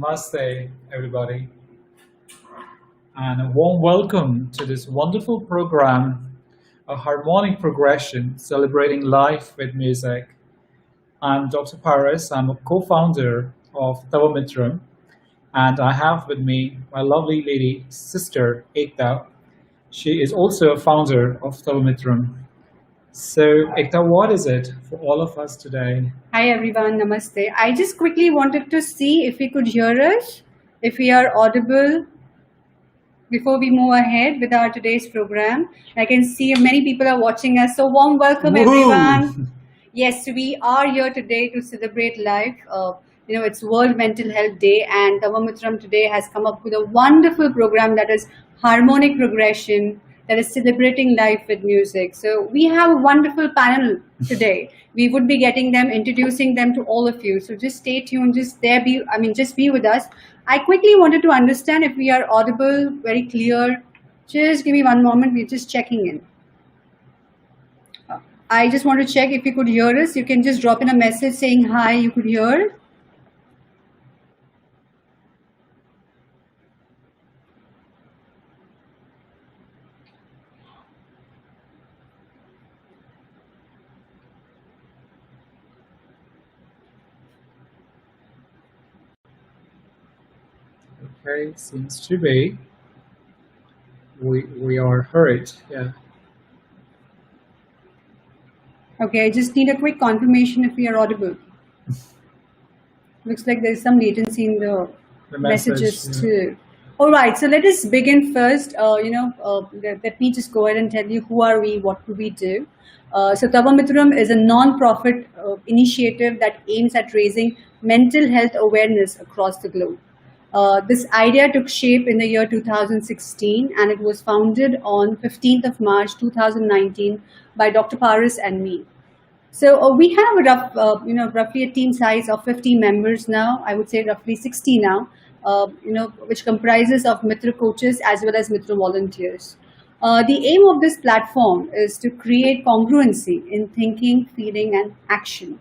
Namaste, everybody, and a warm welcome to this wonderful program, a harmonic progression celebrating life with music. I'm Dr. Paris. I'm a co-founder of Tava-Mitram, and I have with me my lovely lady sister Ekktaa. She is also a founder of Tava-Mitram. So, Ekktaa, what is it for all of us today? Hi everyone, namaste. I just quickly wanted to see if we could hear us, if we are audible before we move ahead with our today's program. I can see many people are watching us, so warm welcome Woohoo! everyone. Yes, we are here today to celebrate life. It's World Mental Health Day, and Tava-Mitram today has come up with a wonderful program that is Harmonic Progression, that is celebrating life with music. So we have a wonderful panel today. We would be getting them, introducing them to all of you. So just stay tuned, just be with us. I quickly wanted to understand if we are audible, very clear. Just give me one moment, we're just checking in. I just want to check if you could hear us. You can just drop in a message saying hi, you could hear. Okay, seems to be. We are heard. Yeah. Okay, I just need a quick confirmation if we are audible. Looks like there is some latency in the messages too. All right, so let us begin first. Let me just go ahead and tell you who are we, what do we do. So Tava-Mitram is a non-profit initiative that aims at raising mental health awareness across the globe. This idea took shape in the year 2016, and it was founded on 15th of March 2019 by Dr. Paris and me. So we have roughly a team size of 50 members now. I would say roughly 60 now. Which comprises of Mitra coaches as well as Mitra volunteers. The aim of this platform is to create congruency in thinking, feeling, and action.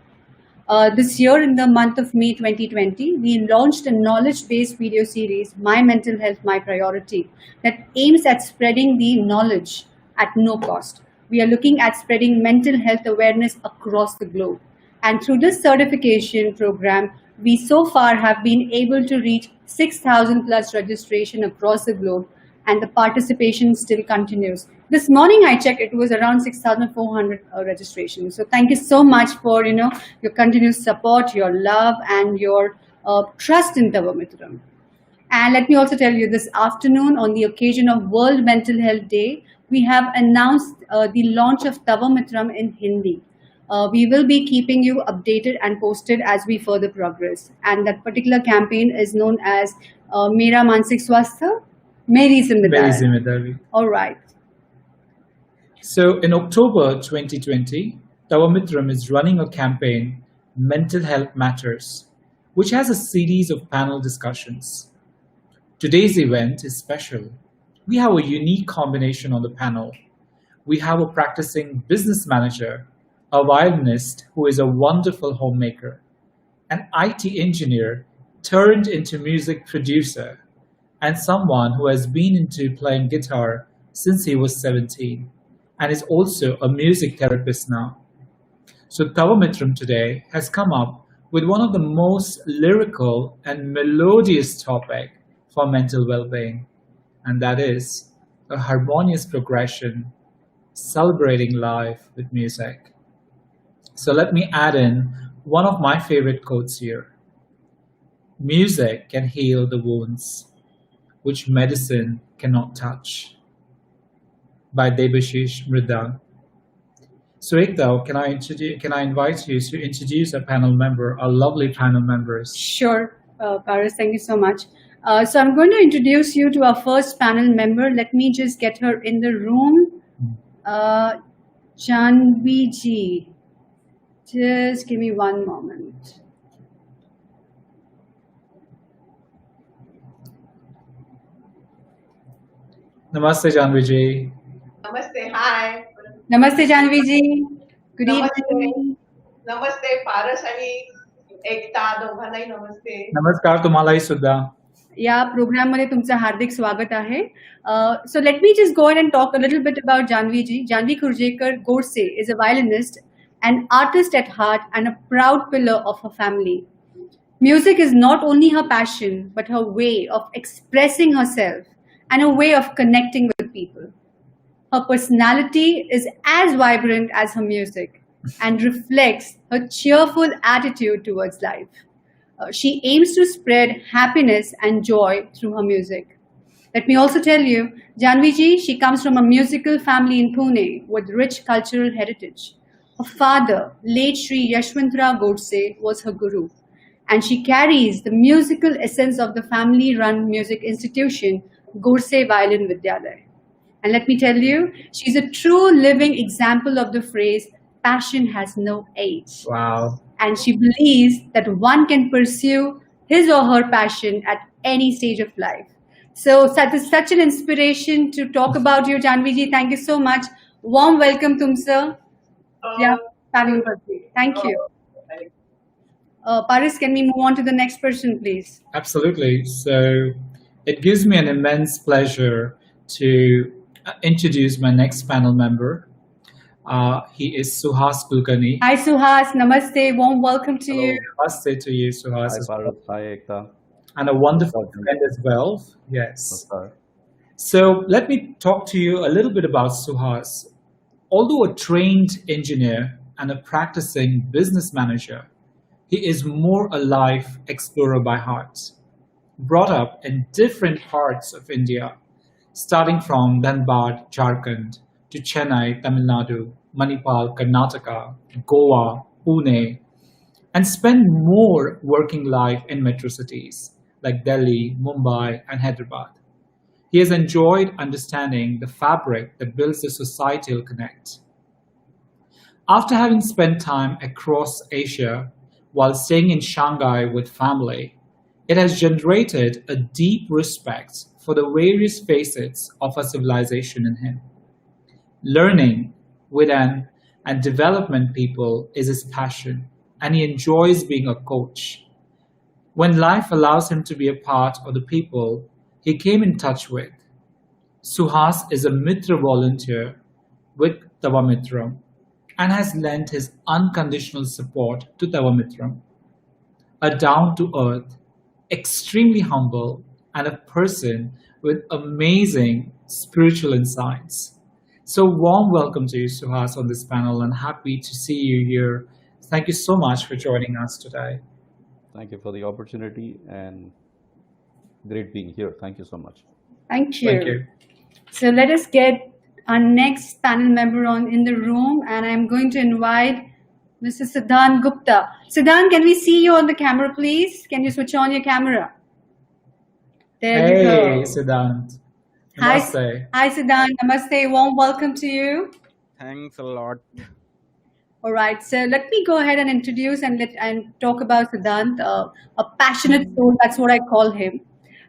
This year, in the month of May 2020, we launched a knowledge-based video series, My Mental Health, My Priority, that aims at spreading the knowledge at no cost. We are looking at spreading mental health awareness across the globe. And through this certification program, we so far have been able to reach 6,000 plus registration across the globe, and the participation still continues. This morning I checked, it was around 6,400 registrations. So thank you so much for your continuous support, your love, and your trust in Tava-Mitram. And let me also tell you, this afternoon, on the occasion of World Mental Health Day, we have announced the launch of Tava-Mitram in Hindi. We will be keeping you updated and posted as we further progress. And that particular campaign is known as Mera Mansik Swastha, Meri Zimmedari. All right. So in October 2020, Tava-Mitram is running a campaign, Mental Health Matters, which has a series of panel discussions. Today's event is special. We have a unique combination on the panel. We have a practicing business manager, a violinist who is a wonderful homemaker, an IT engineer turned into music producer, and someone who has been into playing guitar since he was 17 and is also a music therapist now. So Tava-Mitram today has come up with one of the most lyrical and melodious topic for mental well-being, and that is a harmonious progression celebrating life with music. So let me add in one of my favorite quotes here. Music can heal the wounds which medicine cannot touch, by Debashish Mridang. So Ekktaa, can I invite you to introduce our panel member, our lovely panel members? Sure, Paris, thank you so much. So I'm going to introduce you to our first panel member. Let me just get her in the room. Janhavi ji. Just give me one moment. Namaste, Janhavi ji. Namaste, hi. Namaste, Janhavi ji. Good Namaste. evening. Namaste, Paras आणि एकता दोघांनाही नमस्ते. नमस्कार तुम्हालाही सुद्धा. या प्रोग्राममध्ये तुमचं हार्दिक स्वागत आहे. So let me just go ahead and talk a little bit about Janhavi ji. Janhavi Khurjekar Godse is a violinist, an artist at heart, and a proud pillar of her family. Music is not only her passion, but her way of expressing herself and a way of connecting with people. Her personality is as vibrant as her music and reflects her cheerful attitude towards life. She aims to spread happiness and joy through her music. Let me also tell you, Janhavi ji, she comes from a musical family in Pune with rich cultural heritage. Her father, late Shri Yashwantrao Godse, was her guru, and she carries the musical essence of the family-run music institution, Godse Violin Vidyalaya. And let me tell you, she's a true living example of the phrase, passion has no age. Wow. And she believes that one can pursue his or her passion at any stage of life. So that is such an inspiration to talk about you, Janhavi ji. Thank you so much. Warm welcome, Tumsa. Yeah, happy birthday. Thank you. Paris, can we move on to the next person, please? Absolutely. So it gives me an immense pleasure to introduce my next panel member. He is Suhas Kulkarni. Hi, Suhas. Namaste. Warm welcome to Hello. you. Namaste to you, Suhas. Hi, Bharat. Hi, Ekktaa. And a wonderful Namaskar. friend as well. Yes. Namaskar. So let me talk to you a little bit about Suhas. Although a trained engineer and a practicing business manager, he is more a life explorer by heart. Brought up in different parts of India, starting from Dhanbad, Jharkhand, to Chennai, Tamil Nadu, Manipal, Karnataka, Goa, Pune, and spend more working life in metro cities like Delhi, Mumbai, and Hyderabad. He has enjoyed understanding the fabric that builds the societal connect. After having spent time across Asia while staying in Shanghai with family, it has generated a deep respect for the various facets of our civilization in him. Learning with and development people is his passion, and he enjoys being a coach. When life allows him to be a part of the people he came in touch with, Suhas is a Mitra volunteer with Tava-Mitram and has lent his unconditional support to Tava-Mitram. A down-to-earth, extremely humble, and a person with amazing spiritual insights. So warm welcome to you, Suhas, on this panel, and happy to see you here. Thank you so much for joining us today. Thank you for the opportunity and great being here. Thank you so much. Thank you. Thank you. So let us get our next panel member on in the room, and I'm going to invite Mr. Siddhant Gupta. Siddhant, can we see you on the camera, please? Can you switch on your camera? There you go. Hey, Siddhant. Hi, Namaste. hi, Siddhant. Namaste. Warm welcome to you. Thanks a lot. All right. So let me go ahead and introduce and talk about Siddhant, a passionate soul. That's what I call him.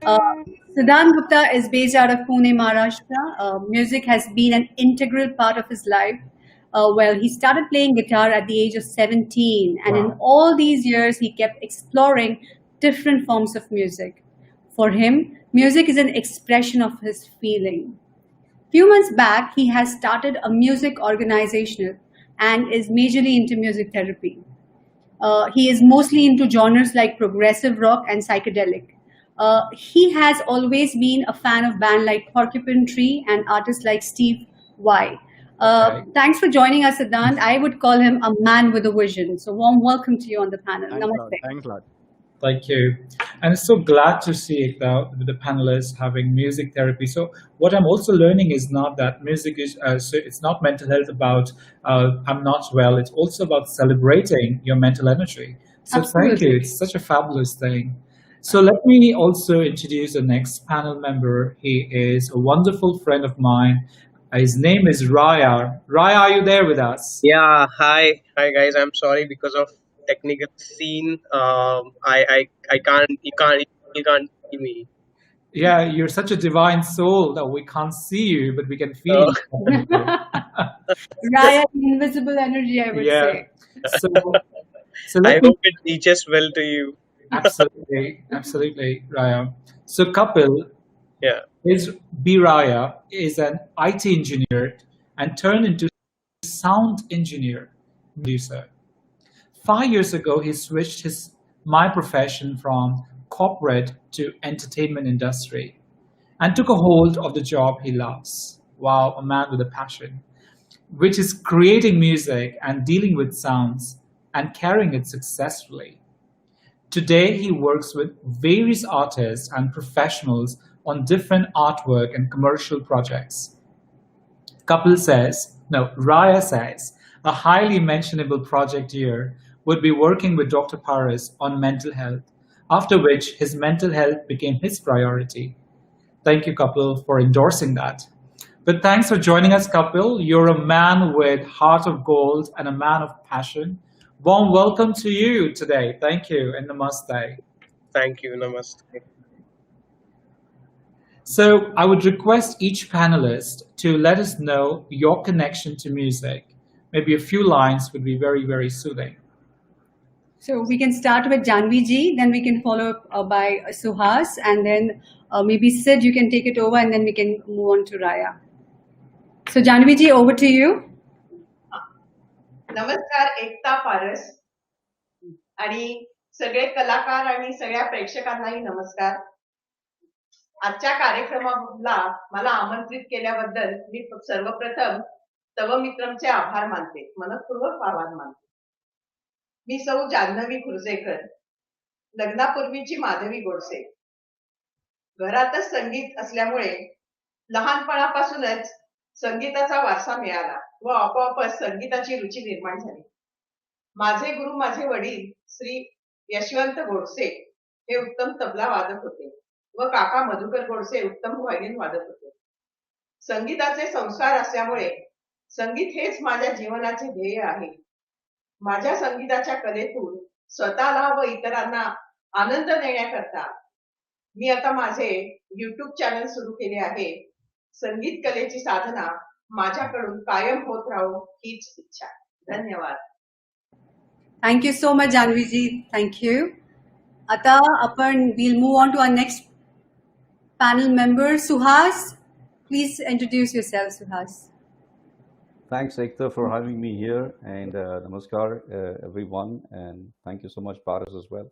Siddhant Gupta is based out of Pune, Maharashtra. Music has been an integral part of his life. Well, he started playing guitar at the age of 17, and in Wow. all these years, he kept exploring different forms of music. For him, music is an expression of his feeling. Few months back, he has started a music organization and is majorly into music therapy. He is mostly into genres like progressive rock and psychedelic. He has always been a fan of bands like Porcupine Tree and artists like Steve Y. Okay. Thanks for joining us, Siddhant. I would call him a man with a vision. So warm welcome to you on the panel. Thanks a lot. Namaste. Thanks a lot. Thank you. And I'm so glad to see the panelists having music therapy. So what I'm also learning is not that music is, so it's not mental health about I'm not well. It's also about celebrating your mental energy. So thank Absolutely. you. It's such a fabulous thing. So let me also introduce the next panel member. He is a wonderful friend of mine. His name is Rayaa. Rayaa, are you there with us? Yeah, hi guys. I'm sorry because of technical scene. I can't. You can't see me. Yeah, you're such a divine soul that we can't see you, but we can feel Oh. you. Raya, invisible energy, I would Yeah. say. So So I let me hope it teaches well to you. absolutely, Raya. So Kapil Yeah. is Raya is an IT engineer and turned into sound engineer, producer. 5 years ago, he switched his my profession from corporate to entertainment industry and took a hold of the job he loves. Wow, a man with a passion, which is creating music and dealing with sounds and carrying it successfully. Today, he works with various artists and professionals on different artwork and commercial projects. Raya says, a highly mentionable project here would be working with Dr. Paris on mental health, after which his mental health became his priority. Thank you, Kapil, for endorsing that. But thanks for joining us, Kapil. You're a man with heart of gold and a man of passion. Warm welcome to you today. Thank you and namaste. Thank you. Namaste. So I would request each panelist to let us know your connection to music. Maybe a few lines would be very, very soothing. So we can start with Janhavi ji, then we can follow up by Suhas, and then maybe Sid, you can take it over, and then we can move on to Raya. So Janhavi ji, over to you. नमस्कार एकता पारस आणि सगळे कलाकार आणि सगळ्या प्रेक्षकांनाही नमस्कार. आजच्या कार्यक्रमाला मला आमंत्रित केल्याबद्दल मी सर्वप्रथम तव-मित्रमचे आभार मानते, मनपूर्वक आभार मानते. मी सौ जान्हवी खुर्जेकर, लग्नापूर्वीची माधवी गोडसे. घरातच संगीत असल्यामुळे लहानपणापासूनच संगीताचा वारसा मिळाला व आपोआपच संगीताची रुची निर्माण झाली. माझे गुरु माझे वडील श्री यशवंत गोडसे हे उत्तम तबला वादक होते व काका मधुकर गोडसे उत्तम व्हायोलिन वादक होते. संगीताचे संस्कार असल्यामुळे संगीत हेच माझ्या जीवनाचे ध्येय आहे. माझ्या संगीताच्या कलेतून स्वतःला व इतरांना आनंद देण्याकरता मी आता माझे YouTube चॅनल सुरू केले आहे. संगीत कलेची साधना माझ्याकडून कायम होत राहो हीच इच्छा. धन्यवाद. Thank you so much, Janhavi ji. Thank you. Ata we'll move on to our next panel member, Suhas. Please introduce yourself, Suhas. Thanks, Ekktaa, for having me here, and namaskar, everyone, and thank you so much, Paras, as well,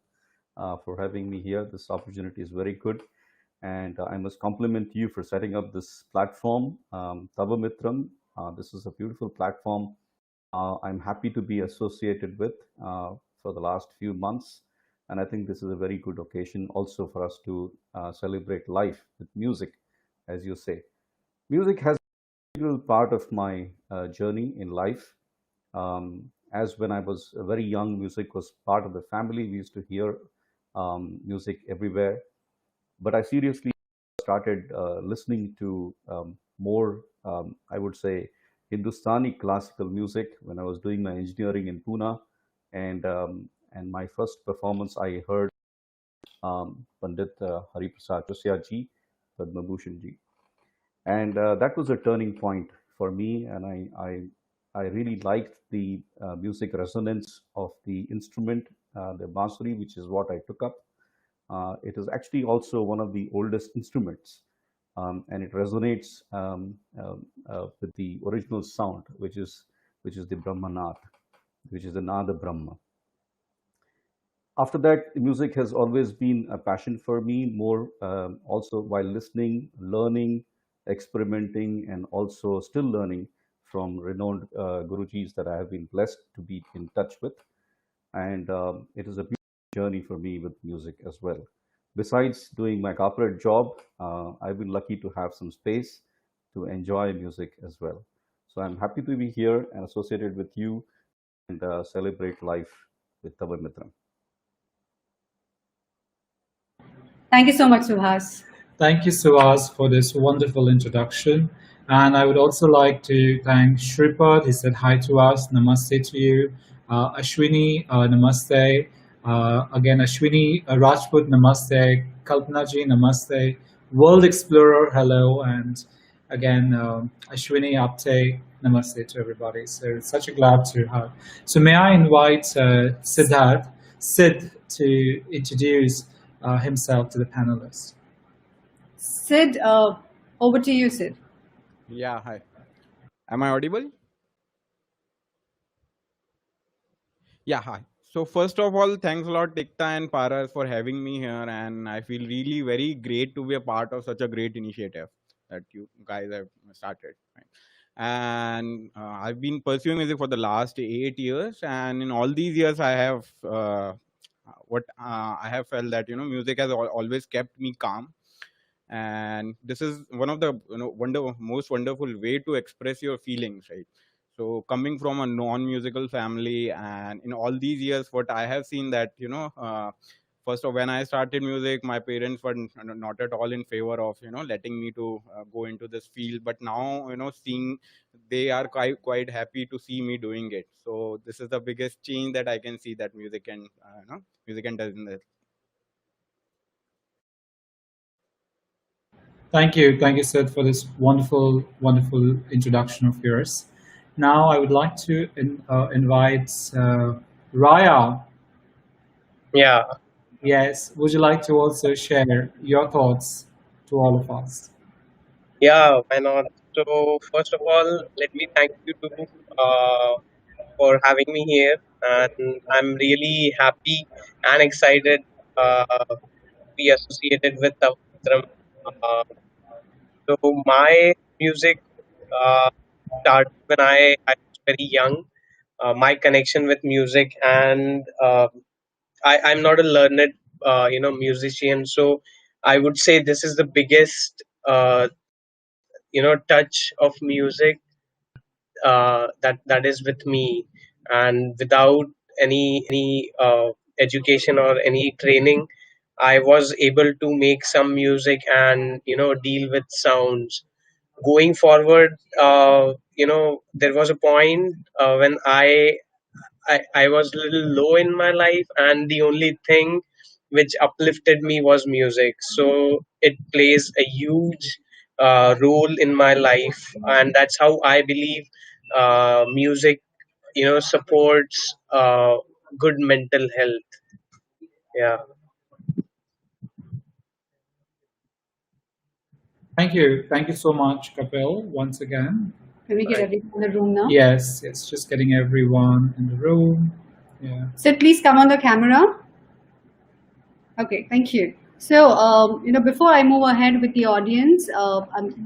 for having me here. This opportunity is very good, and I must compliment you for setting up this platform, Tava-Mitram. This is a beautiful platform. I'm happy to be associated with for the last few months, and I think this is a very good occasion also for us to celebrate life with music, as you say. Music has part of my journey in life. As when I was very young, music was part of the family. We used to hear music everywhere. But I seriously started listening to more, I would say, Hindustani classical music when I was doing my engineering in Pune. And my first performance, I heard Pandit Hari Prasad Josia ji, Padma Bhushan ji. And that was a turning point for me, and I really liked the music resonance of the instrument, the bansuri, which is what I took up. It is actually also one of the oldest instruments, and it resonates with the original sound, which is the Brahmanad, which is the Nada Brahma. After that, music has always been a passion for me, more also while listening, learning, experimenting, and also still learning from renowned gurujis that I have been blessed to be in touch with. And it is a beautiful journey for me with music as well. Besides doing my corporate job, I've been lucky to have some space to enjoy music as well. So I'm happy to be here and associated with you and celebrate life with Tava-Mitram. Thank you so much, Suhas. Thank you, Suhas, for this wonderful introduction. And I would also like to thank Shripad. He said hi to us. Namaste to you. Ashwini, namaste. Again, Ashwini Rajput, namaste. Kalpana ji, namaste. World Explorer, hello. And again, Ashwini Apte, Namaste to everybody. So such a glad to have. So may I invite Siddhant, Sid, to introduce himself to the panelists. Sid, over to you, Sid. Yeah, hi. Am I audible? Yeah, hi. So first of all, thanks a lot, Ekktaa and Paras, for having me here, and I feel really very great to be a part of such a great initiative that you guys have started. Right? And I've been pursuing music for the last 8 years, and in all these years, I have I have felt that music has always kept me calm, and this is one of the most wonderful way to express your feelings, right? So coming from a non-musical family, and in all these years what I have seen that first of when I started music, my parents were not at all in favor of letting me to go into this field, but now seeing they are quite happy to see me doing it. So this is the biggest change that I can see that music can does in this. Thank you, Sid, for this wonderful, wonderful introduction of yours. Now I would like to invite Rayaa. Yeah. Yes, would you like to also share your thoughts to all of us? Yeah, why not? So first of all, let me thank you for having me here, and I'm really happy and excited to be associated with Tava-Mitram. Uh, so my music uh, started when I was very young. My connection with music, and I'm not a learned musician, so I would say this is the biggest touch of music that is with me, and without any education or any training, I was able to make some music and deal with sounds. Going forward, there was a point when I was a little low in my life, and the only thing which uplifted me was music. So it plays a huge role in my life, and that's how I believe music, supports good mental health. Yeah. Thank you so much, Kapil, once again. Can we get Right. everyone in the room now? Yes, it's just getting everyone in the room. Yeah. Sid, please come on the camera. Okay, thank you. So, before I move ahead with the audience,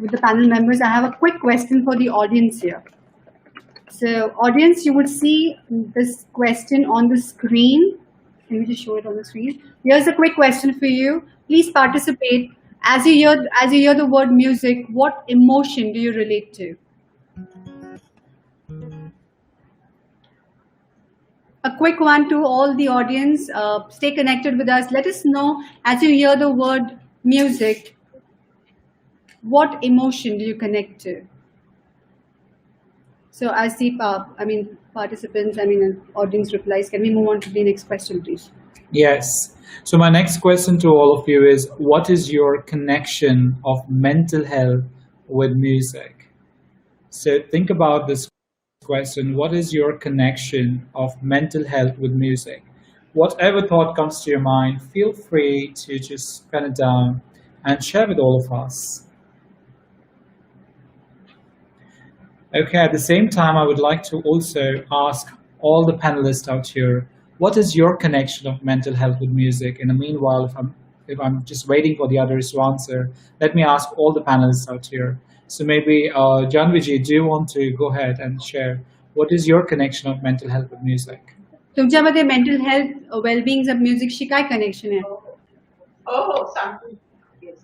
with the panel members, I have a quick question for the audience here. So, audience, you would see this question on the screen. Can we just show it on the screen? Here's a quick question for you. Please participate. As you hear the word music, what emotion do you relate to? A quick one to all the audience. Stay connected with us. Let us know as you hear the word music, what emotion do you connect to? So as the participants, audience replies, can we move on to the next question, please? Yes. So my next question to all of you is, what is your connection of mental health with music? So think about this question. What is your connection of mental health with music? Whatever thought comes to your mind, feel free to just pen it down and share with all of us. Okay, at the same time, I would like to also ask all the panelists out here, what is your connection of mental health with music? In the meanwhile, if I'm just waiting for the others to answer, let me ask all the panelists out here. So maybe Janhavi, do you want to go ahead and share what is your connection of mental health with music? तुमच्यामध्ये mental health wellbeing म्युझिकशी काय connection आहे? हो सांगतो. Yes.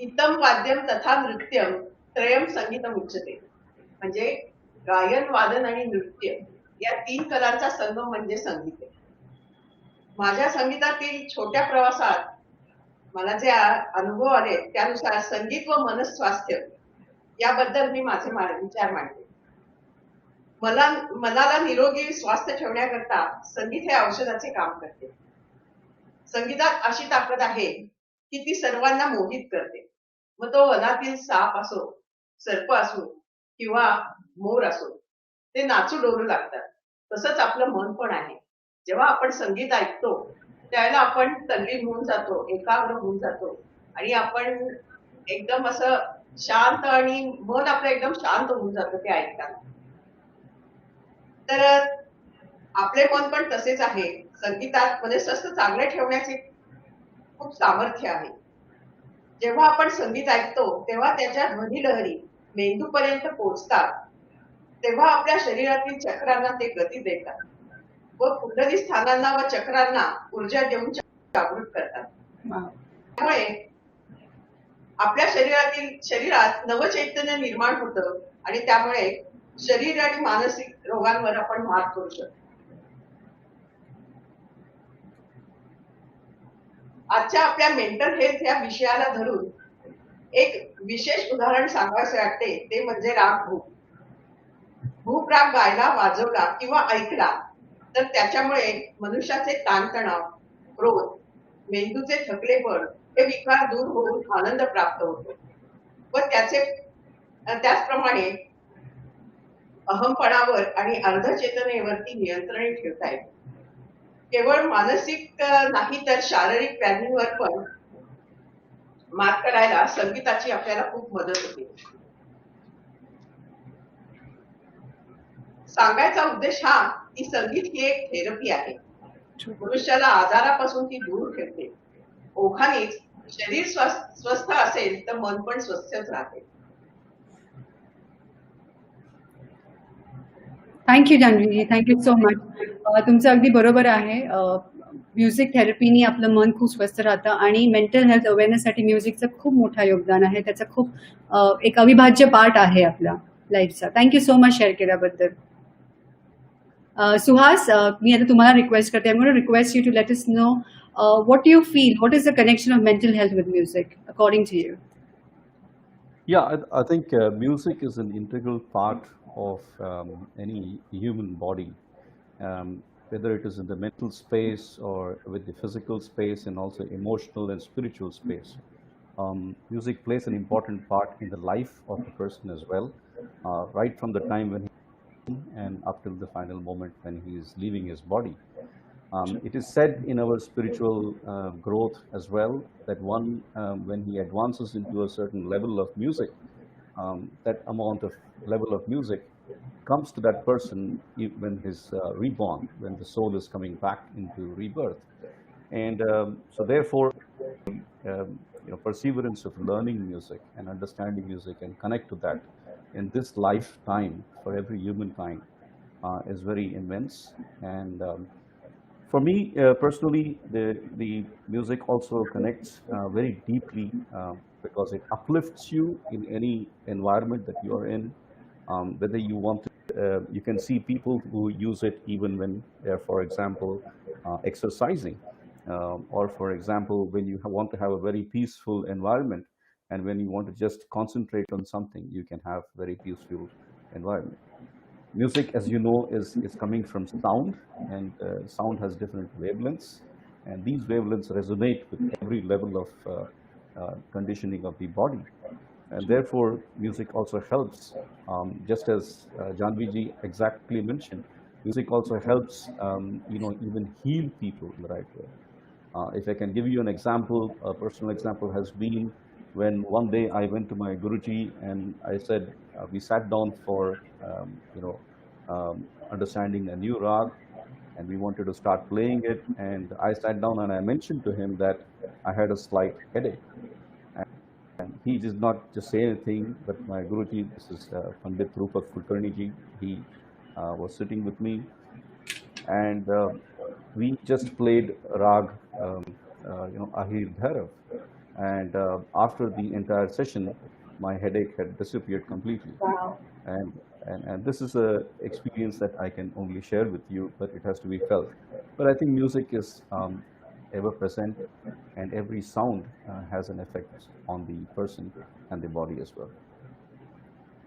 इत्थम वाद्यम तथा नृत्यम त्रयम संगीतम उच्यते. म्हणजे गायन, वादन आणि नृत्य या 3 कलांचा संगम म्हणजे संगीत आहे. माझ्या संगीतातील छोट्या प्रवासात मला जे अनुभव आले त्यानुसार संगीत व मनस्वास्थ्य याबद्दल मी माझे विचार मांडले. मनाला निरोगी स्वास्थ्य ठेवण्याकरता संगीत हे औषधाचे काम करते. संगीतात अशी ताकद आहे की ती सर्वांना मोहित करते. मग तो वनातील साप असो, सर्प असो किंवा मोर असो, ते नाचू डोलू लागतात. तसंच आपलं मन पण आहे. जेव्हा आपण संगीत ऐकतो त्यावेळेला आपण तल्लीन होऊन जातो, एकाग्र होऊन जातो आणि आपण एकदम असं शांत आणि मन आपलं एकदम शांत होऊन जातं ते ऐकताना. तर आपले मन पण तसेच आहे. संगीतात म्हणजे स्वस्थ चांगले ठेवण्याचे खूप सामर्थ्य आहे. जेव्हा आपण संगीत ऐकतो तेव्हा त्याच्या ध्वनी लहरी मेंदूपर्यंत पोहोचतात. तेव्हा आपल्या शरीरातील चक्रांना ते गती देतात व कुंडली स्थानांना व चक्रांना ऊर्जा देऊन जागृत करतात. त्यामुळे आपल्या शरीरात नवचैतन्य निर्माण होतं आणि त्यामुळे शरीर आणि मानसिक रोगांवर आपण मात करू शकतो. आजच्या आपल्या मेंटल हेल्थ या विषयाला धरून एक विशेष उदाहरण सांगायचे वाटते, ते म्हणजे राग भूप. भूप राग गायला, वाजवला किंवा ऐकला तर त्याच्यामुळे मनुष्याचे ताणतणाव, क्रोध, मेंदूचे थकलेपण हे विकार दूर होऊन आनंद प्राप्त होतो व त्याचप्रमाणे अहमपणावर आणि अर्धचेतनेवरती नियंत्रण ठेवता येते. केवळ मानसिक नाही तर शारीरिक व्याधींवर पण मात करायला संगीताची आपल्याला खूप मदत होते. सांगायचा उद्देश हा की संगीत ही एक थेरपी आहे. मनुष्याला आजारापासून ती दूर ठेवते. ओघानेच शरीर स्वस्थ असेल तर मन पण स्वस्थच राहते. Thank you Janvi ji, thank you so much. तुमचं अगदी बरोबर आहे. म्युझिक थेरपीनी आपलं मन खूप स्वस्थ राहतं आणि मेंटल हेल्थ अवेअरनेससाठी म्युझिकचं खूप मोठं योगदान आहे. त्याचं खूप एक अविभाज्य पार्ट आहे आपल्या लाईफचा. थँक्यू सो मच शेअर केल्याबद्दल. सुहास, मी आता तुम्हाला रिक्वेस्ट करते. I am going to request you to let us know what do you feel? What is the connection of mental health with music, according to you? Yeah, I think music is an integral part of any human body, whether it is in the mental space or with the physical space and also emotional and spiritual space. Music plays an important part in the life of the person as well, right from the time when he and up till the final moment when he is leaving his body. It is said in our spiritual growth as well that one, when he advances into a certain level of music, that amount of level of music comes to that person when he's reborn, when the soul is coming back into rebirth. And so therefore, perseverance of learning music and understanding music and connect to that in this lifetime for every humankind is very immense. And for me personally, the music also connects very deeply because it uplifts you in any environment that you are in. Whether you want to, you can see people who use it even when they're, for example, exercising, or for example, when you want to have a very peaceful environment, and when you want to just concentrate on something, you can have very peaceful environment. Music, as you know, is coming from sound, and sound has different wavelengths, and these wavelengths resonate with every level of conditioning of the body, and therefore music also helps, just as Janhavi exactly mentioned, music also helps even heal people in the right way. If I can give you an example, a personal example has been when one day I went to my Guruji and I said, we sat down for understanding a new rag, and we wanted to start playing it, and I sat down and I mentioned to him that I had a slight headache, and he did not just say anything, but my Guruji, this is Pandit Kulkarni ji, he was sitting with me, and we just played rag Ahir Bhairav, and after the entire session my headache had disappeared completely. Wow. And this is a experience that I can only share with you, but it has to be felt. But I think music is ever present, and every sound has an effect on the person and the body as well.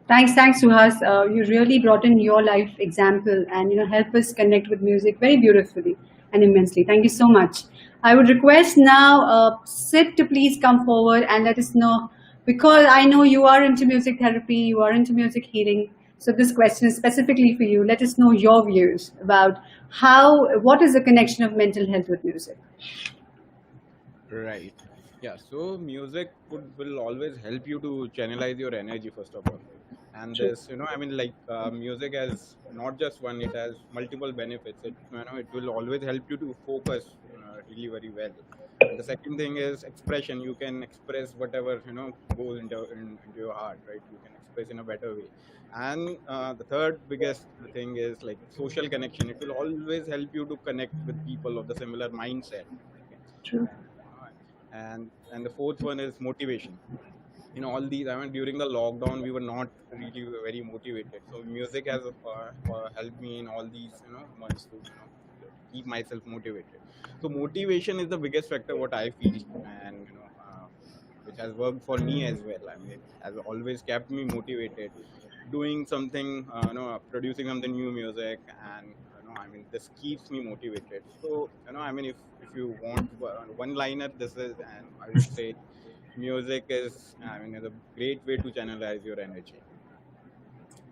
Thanks, Suhas. You really brought in your life example and help us connect with music very beautifully and immensely. Thank you so much. I would request now Sid to please come forward and let us know because I know you are into music therapy, you are into music healing. So this question is specifically for you. Let us know your views about what is the connection of mental health with music? Right. Yeah. So music will always help you to channelize your energy, first of all. And True. this, I mean, like music has not just one; it has multiple benefits. It will always help you to focus really very well. And the second thing is expression. You can express whatever goes into your heart, right? You can express in a better way. And the third biggest thing is like social connection. It will always help you to connect with people of the similar mindset. Okay. True. And the fourth one is motivation. All these, I mean, during the lockdown we were not really very motivated, so music has helped me in all these months to keep myself motivated. So motivation is the biggest factor what I feel, and which has worked for me as well. I mean, it has always kept me motivated doing something, producing something new music, and I mean, this keeps me motivated. So I mean, if you want one liner, this is, and I would say music is, I mean, is a great way to channelize your energy.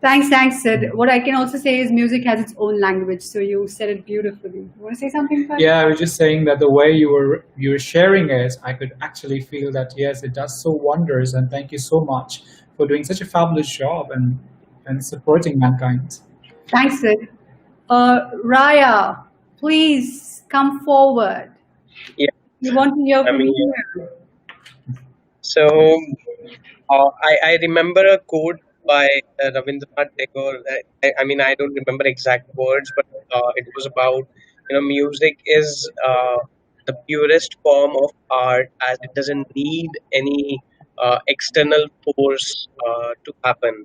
Thanks, Sid. What I can also say is music has its own language. So you said it beautifully. You want to say something, Pat? Yeah, I was just saying that the way you were sharing it, I could actually feel that yes, it does so wonders. And thank you so much for doing such a fabulous job and supporting mankind. Thanks, Sid. Rayaa, please come forward. Yeah, We want to hear from you. So I remember a quote by Rabindranath Tagore. I mean, I don't remember exact words, but it was about, music is the purest form of art, as it doesn't need any external force to happen.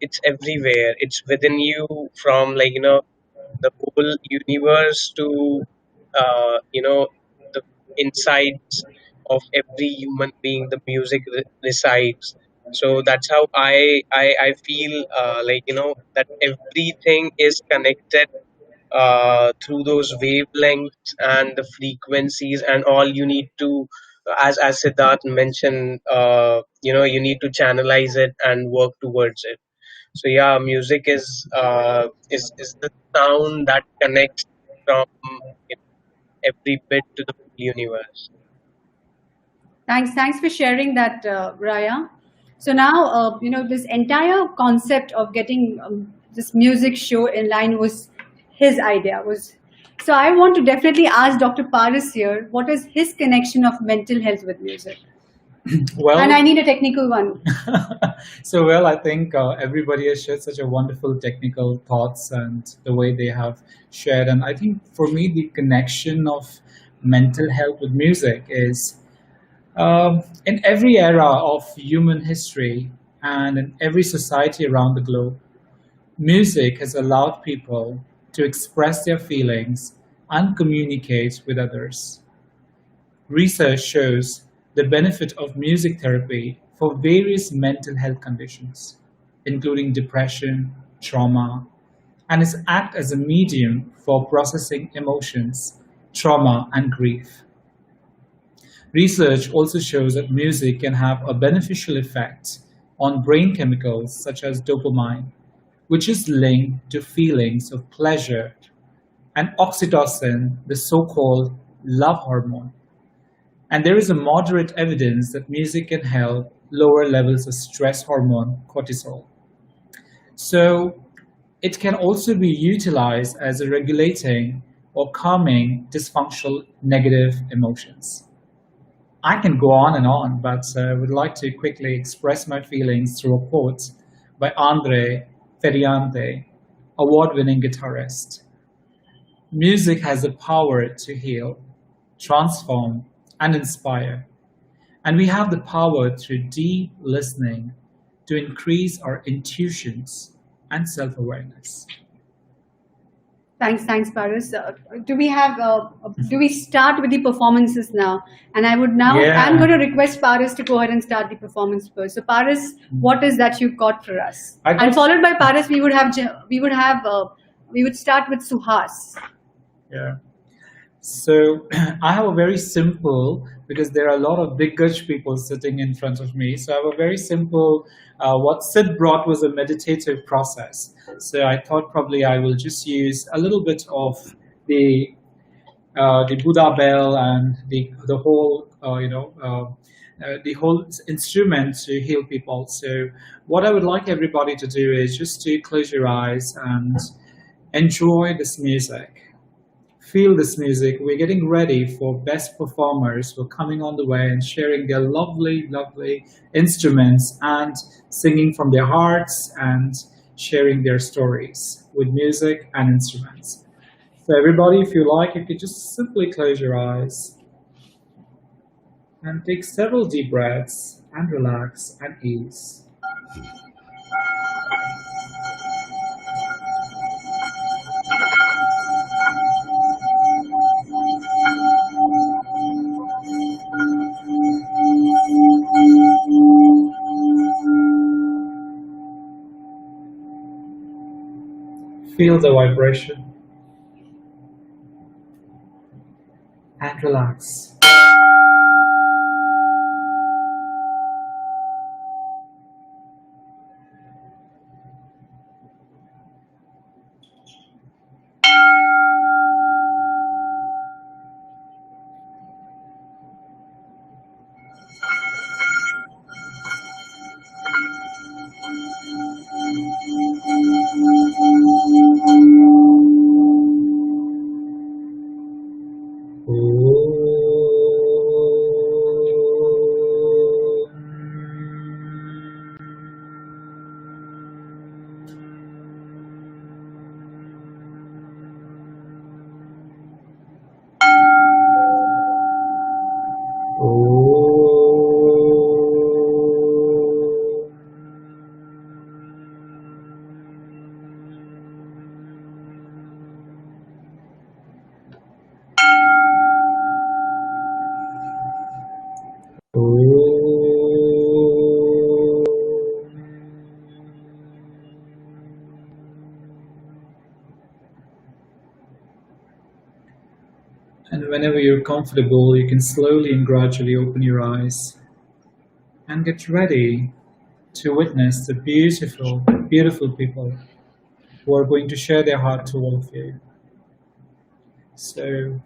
It's everywhere. It's within you, from the whole universe to the insides of every human being. The music resides. So that's how I feel, that everything is connected through those wavelengths and the frequencies, and all you need to, as Siddhant mentioned, you need to channelize it and work towards it. So yeah, music is the sound that connects from every bit to the universe. Thanks for sharing that, Rayaa. So now, this entire concept of getting this music show in line was his idea. So I want to definitely ask Dr. Paras here, what is his connection of mental health with music? Well, and I need a technical one. So, well, I think everybody has shared such a wonderful technical thoughts and the way they have shared. And I think for me, the connection of mental health with music is in every era of human history and in every society around the globe, music has allowed people to express their feelings and communicate with others. Research shows the benefit of music therapy for various mental health conditions, including depression, trauma, and its act as a medium for processing emotions, trauma, and grief. Research also shows that music can have a beneficial effect on brain chemicals such as dopamine, which is linked to feelings of pleasure, and oxytocin, the so-called love hormone. And there is a moderate evidence that music can help lower levels of stress hormone cortisol. So it can also be utilized as a regulating or calming dysfunctional negative emotions. I can go on and on, but I would like to quickly express my feelings through a quote by Andre Ferriante, award-winning guitarist. Music has the power to heal, transform, and inspire. And we have the power through deep listening to increase our intuitions and self-awareness. Thanks, Paras. Do we start with the performances now? And I'm going to request Paras to go ahead and start the performance first. So Paras, what is that you got for us? And followed by Paras, we would start with Suhas. Yeah. So I have a very simple because there are a lot of big gush people sitting in front of me. So I have a very simple, what Sid brought was a meditative process. So I thought probably I will just use a little bit of the Buddha bell and the whole, the whole instrument to heal people. So what I would like everybody to do is just to close your eyes and enjoy this music. Feel this music. We're getting ready for best performers who are coming on the way and sharing their lovely, lovely instruments and singing from their hearts and sharing their stories with music and instruments. So everybody, if you like, you could just simply close your eyes and take several deep breaths and relax and ease. Feel the vibration and relax. And whenever you're comfortable, you can slowly and gradually open your eyes and get ready to witness the beautiful, beautiful people who are going to share their heart to all of you. So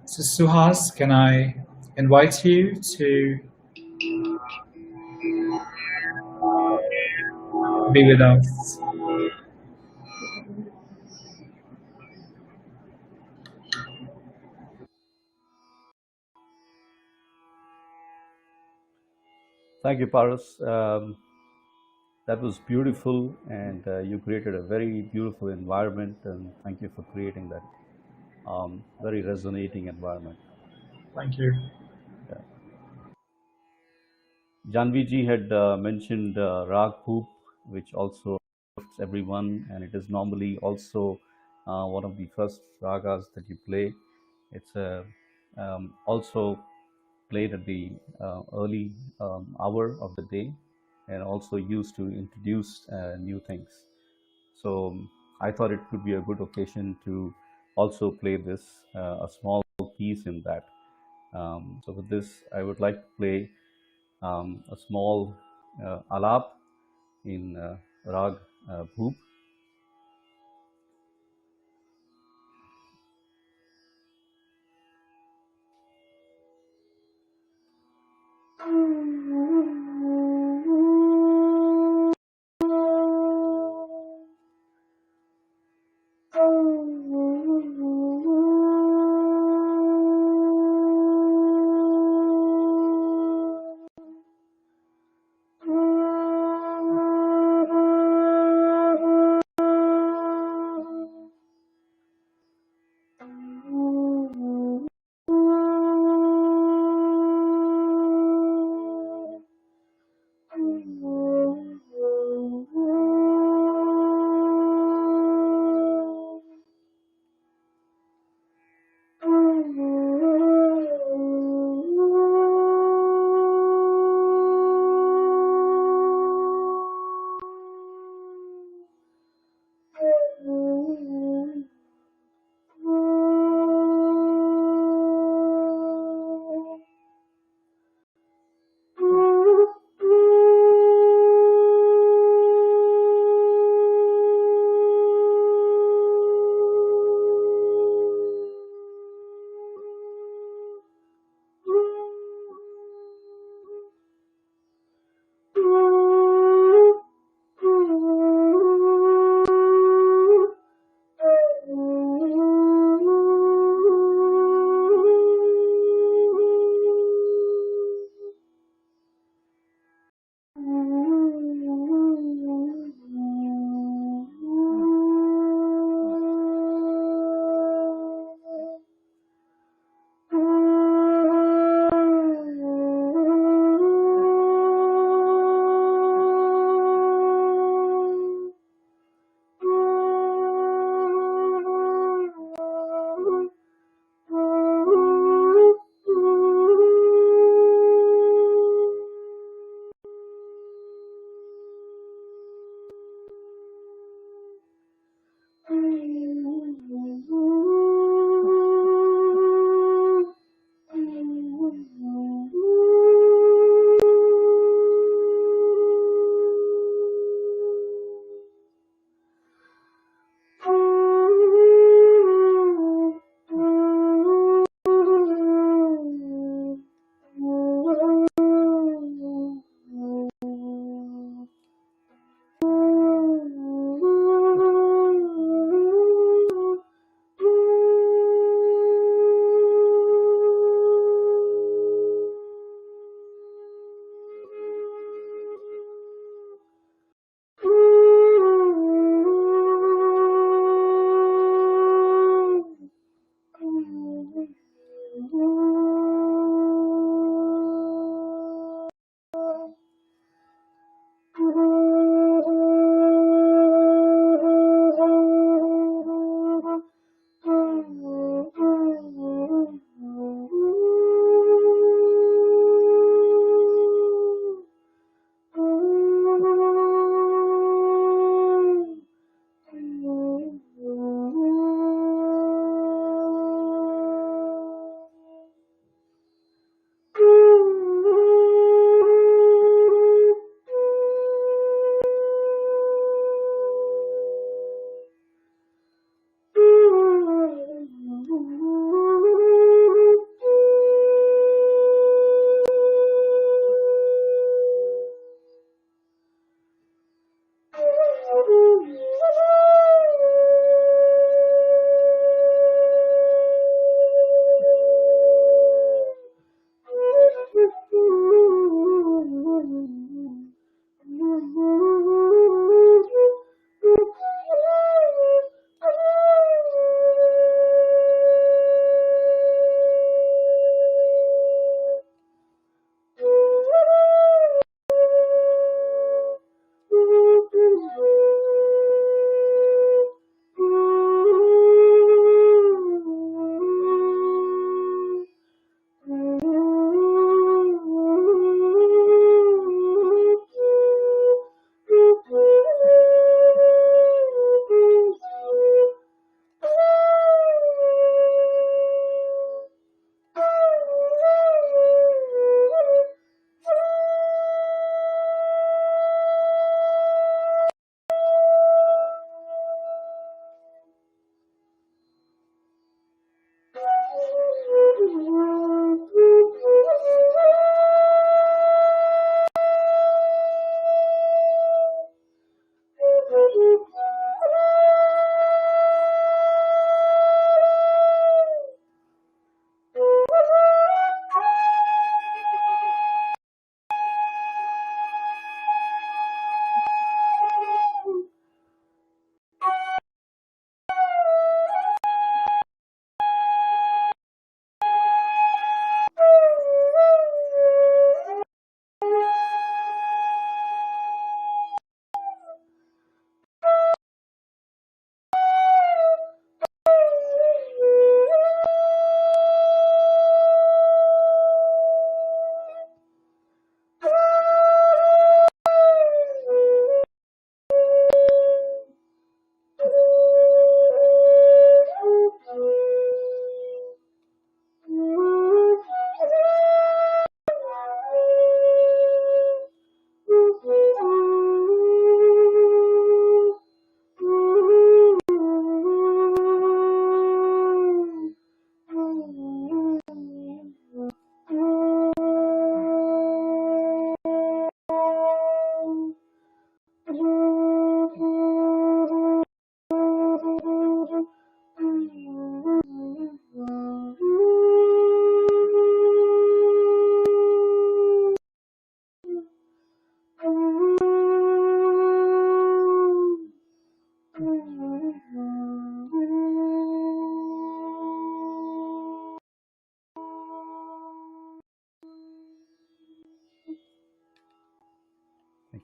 Suhas, can I invite you to be with us? Thank you, Paras. That was beautiful, and you created a very beautiful environment, and thank you for creating that very resonating environment. Thank you. Yeah. Janhavi ji had mentioned Rag Hoop, which also affects everyone, and it is normally also one of the first ragas that you play. It's also played at the early hour of the day, and also used to introduce new things. So I thought it could be a good occasion to also play this, a small piece in that. So with this, I would like to play a small alap in Rag Bhoop.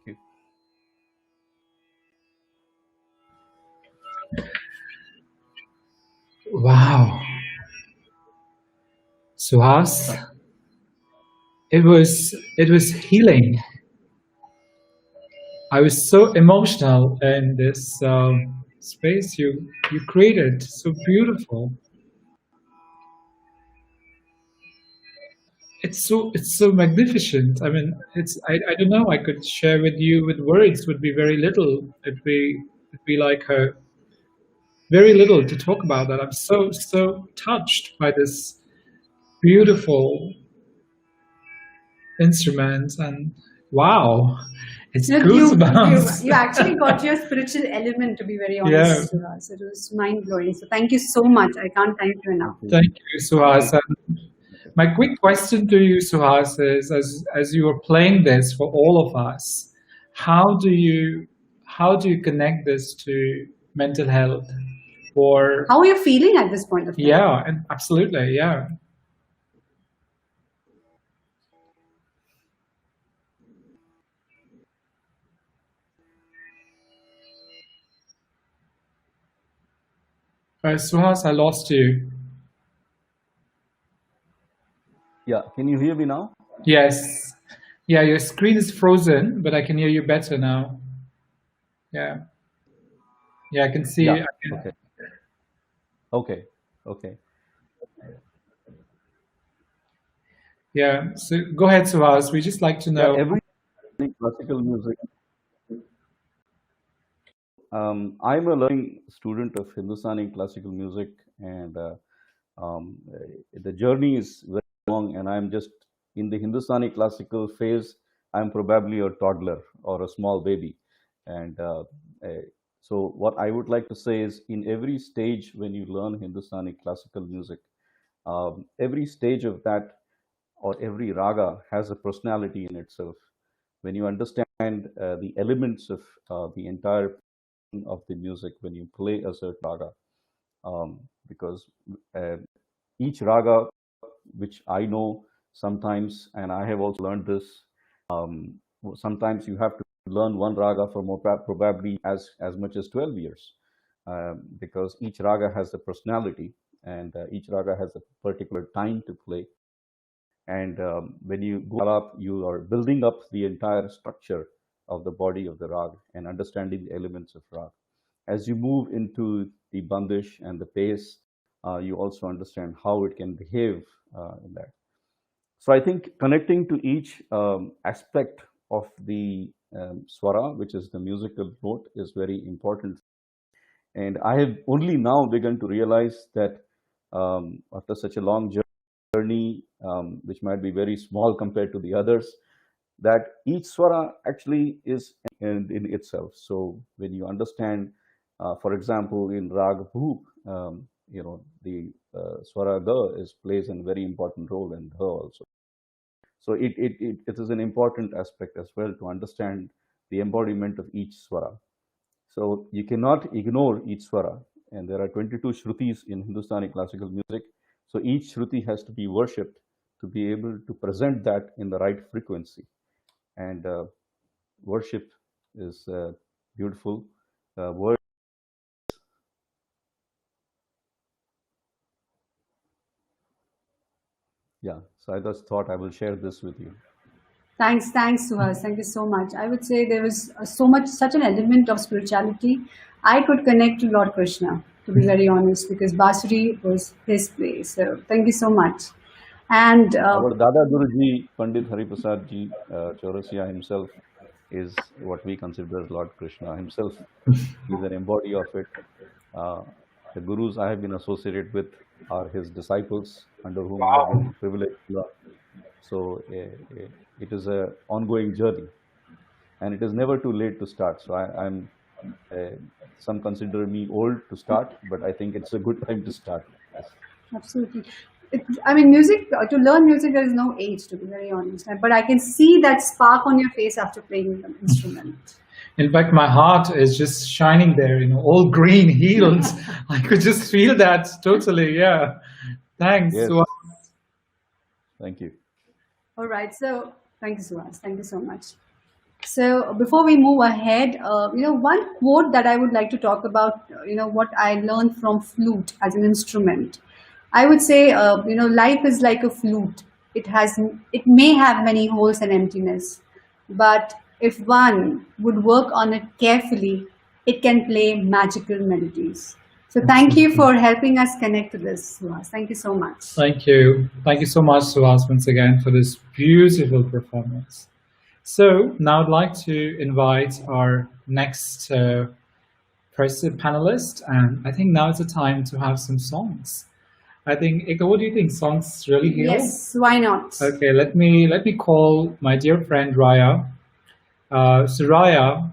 you. Wow. Suhas, it was healing. I was so emotional in this space you created. So beautiful. It's so magnificent. I mean, I don't know. I could share with you with words would be very little. It'd be like a very little to talk about that. I'm so touched by this beautiful instrument, and wow, it's goosebumps. You actually got your spiritual element, to be very Yeah. honest, Suhas. It was mind blowing. So thank you so much. I can't thank you enough. Thank you, Suhas. And my quick question to you, Suhas, is as you are playing this for all of us, how do you connect this to mental health? Or How are you feeling at this point of time? yeah, and absolutely, yeah. Suhas, I lost you. Yeah, can you hear me now? Yes. Yeah, your screen is frozen, but I can hear you better now. Yeah. Yeah, I can see. Yeah. I can, Okay. Okay. Okay. yeah. So go ahead, Suhas. We just like to Yeah, know. every classical music. I'm a learning student of Hindustani classical music, and the journey is very long. And I'm just in the Hindustani classical phase. I'm probably a toddler or a small baby, and so what I would like to say is, in every stage when you learn Hindustani classical music, every stage of that or every raga has a personality in itself. When you understand the elements of the entire of the music, when you play a certain raga, because uh, each raga, which I know sometimes, and I have also learned this, um, sometimes you have to learn one raga for more probably as much as 12 years, because each raga has a personality, and each raga has a particular time to play. And when you go up, you are building up the entire structure of the body of the rag and understanding the elements of rag. As you move into the bandish and the pace, you also understand how it can behave in that. So I think connecting to each aspect of the swara, which is the musical note, is very important. And I have only now begun to realize that after such a long journey, which might be very small compared to the others, that each swara actually is in itself. So when you understand, for example, in Rag Bhu, the swara ga plays a very important role in dha also. So it is an important aspect as well to understand the embodiment of each swara. So you cannot ignore each swara. And there are 22 shrutis in Hindustani classical music. So each shruti has to be worshipped to be able to present that in the right frequency. And worship is beautiful. Word. Yeah. So I just thought I will share this with you. Thanks, Suhas. Thank you so much. I would say there was such an element of spirituality. I could connect to Lord Krishna, to be very honest, because Basuri was his place. So thank you so much. And our Dada Guruji, Pandit Hariprasad Ji Chaurasia himself is what we consider as Lord Krishna himself. He's an embody of it. The gurus I have been associated with are his disciples, under whom I have been privileged to learn. So it is an ongoing journey, and it is never too late to start. So I'm some consider me old to start, but I think it's a good time to start. Yes. Absolutely. I mean, music, to learn music, there is no age, to be very honest. But I can see that spark on your face after playing the instrument. In fact, my heart is just shining there, all green, healed. I could just feel that totally. Yeah. Thanks. Yes. Suhas. Thank you. All right. So thank you, Suhas. Thank you so much. So before we move ahead, one quote that I would like to talk about, what I learned from flute as an instrument. I would say, life is like a flute. It may have many holes and emptiness, but if one would work on it carefully, it can play magical melodies. So thank you for helping us connect to this, Suhas. Thank you so much. Thank you. Thank you so much, Suhas, once again for this beautiful performance. So now I'd like to invite our next person panelist, and I think now is the time to have some songs. I think, Ekktaa, what do you think? Songs really heal? Yes, why not? Okay, let me call my dear friend Rayaa. So Rayaa,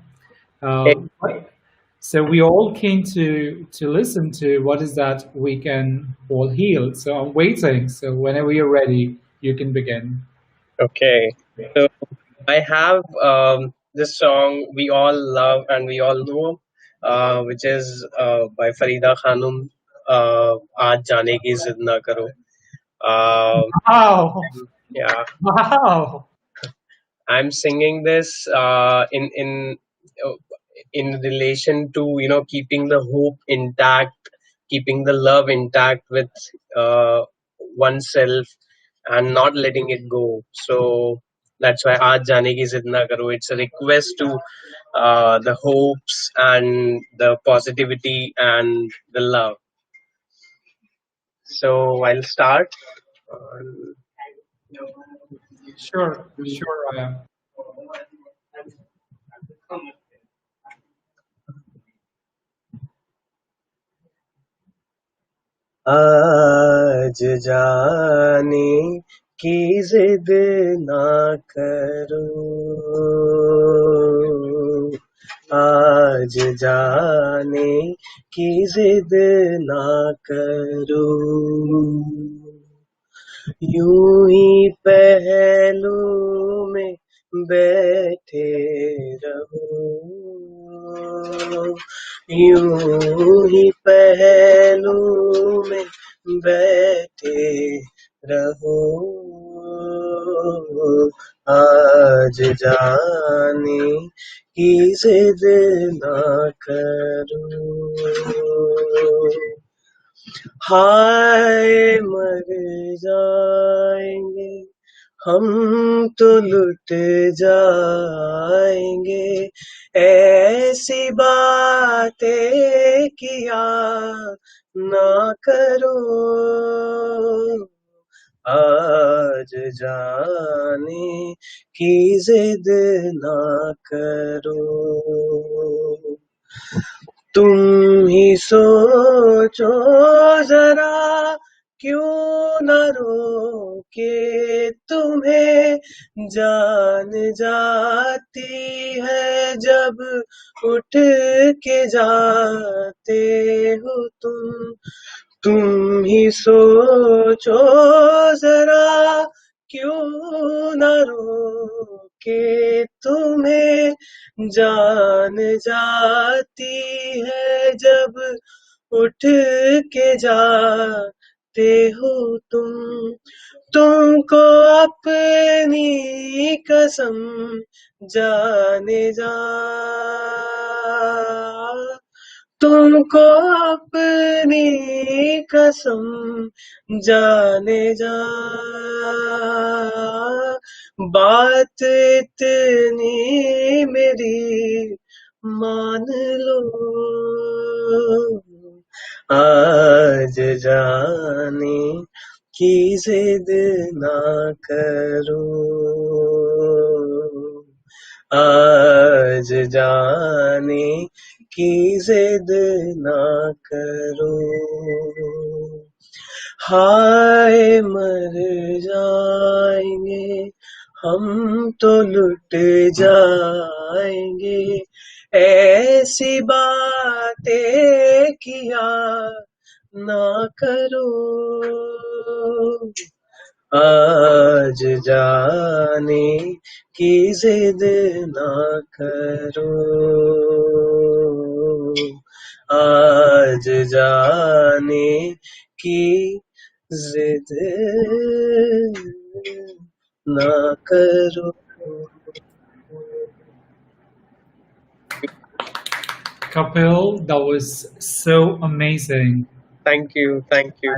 so we all came to listen to what is that we can all heal. So I'm waiting. So whenever you're ready, you can begin. Okay. So I have this song we all love and we all know, which is by Farida Khanum, Aaj Jaane Ki Zid Na Karo. Wow! Yeah, Wow! I'm singing this in relation to keeping the hope intact, keeping the love intact with oneself, and not letting it go. So that's why Aaj Jaane Ki Zid Na Karo. It's a request to the hopes and the positivity and the love. So I'll start. Sure, Rayaa. आज जाने की जिद ना करो, आज जाने की जिद ना करो, यूं ही पहलू में बैठे रहो, यूं ही पहलू में बैठे रहो, आज जाने की जिद ना करो, हाय मर जाएंगे हम तो लुट जाएंगे, ऐसी बातें किया ना करो, आज जाने की जिद ना करो, तुम ही सोचो जरा क्यों न रोके तुम्हें, जान जाती है जब उठ के जाते हो तुम ही सोचो जरा क्यों न रोके तुम्हें, जान जाती है जब उठ के जाते हो तुमको अपनी कसम जाने जा, तुमको अपनी कसम जाने जा, बात इतनी मेरी मान लो, आज जाने की जिद ना करो, आज जाने की जिद ना करो, हाय मर जाएंगे हम तो लुट जाएंगे, ऐसी बातें किया ना करो, आज जाने की जिद ना करो, आज जाने की जिद ना करो. Kapil, that was so amazing. Thank you. Thank you.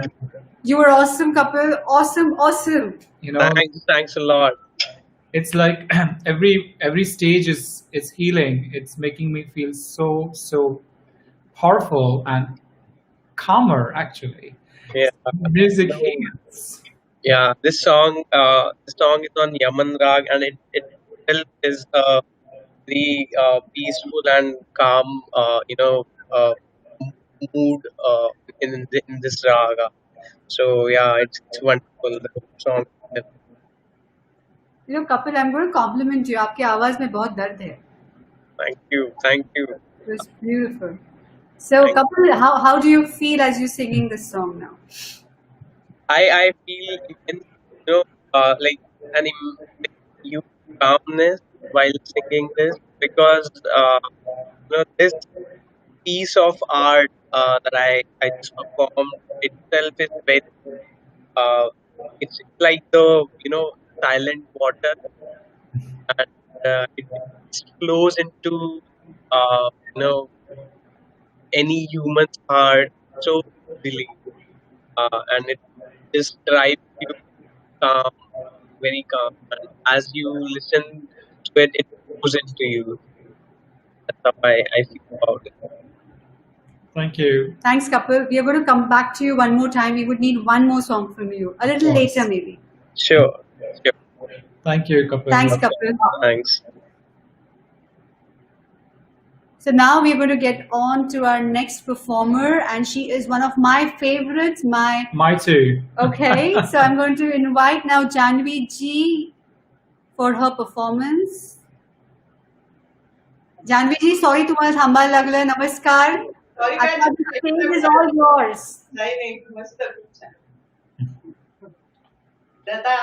You were awesome, Kapil. Awesome, awesome. You know, Thanks a lot. it's like every stage is healing. It's making me feel so powerful and calmer. Actually, Yeah. music heals. Yeah. This song is on Yaman Rag, and it itself is very peaceful and calm, mood in this raga. So yeah, it's wonderful. The song. You know, Kapil, I'm going to compliment you. आपकी आवाज में बहुत दर्द है. Thank you. Thank you. It was beautiful. So, Thank Kapil, how do you feel as you're singing this song now? I feel immense, like an huge calmness while singing this because this piece of art that I just performed itself is very it's like the silent water, and it flows into uh, you know any human's heart so easily, and it just drives you calm, very calm, and as you listen to it, it goes into you. That's how I feel about it. Thank you. Thanks, Kapil. We are going to come back to you one more time. We would need one more song from you. A little Of course. later, maybe. Sure. Thank you, Kapil. Thanks, Kapil. Thanks. So now we're going to get on to our next performer, and she is one of my favorites. My too. Okay, so I'm going to invite now Janhavi ji for her performance. Janhavi ji, sorry तुम्हाला थांबायला लागलं. नमस्कार. Sorry, आता the stage is all yours. नाही मस्त खूप छान. तर आता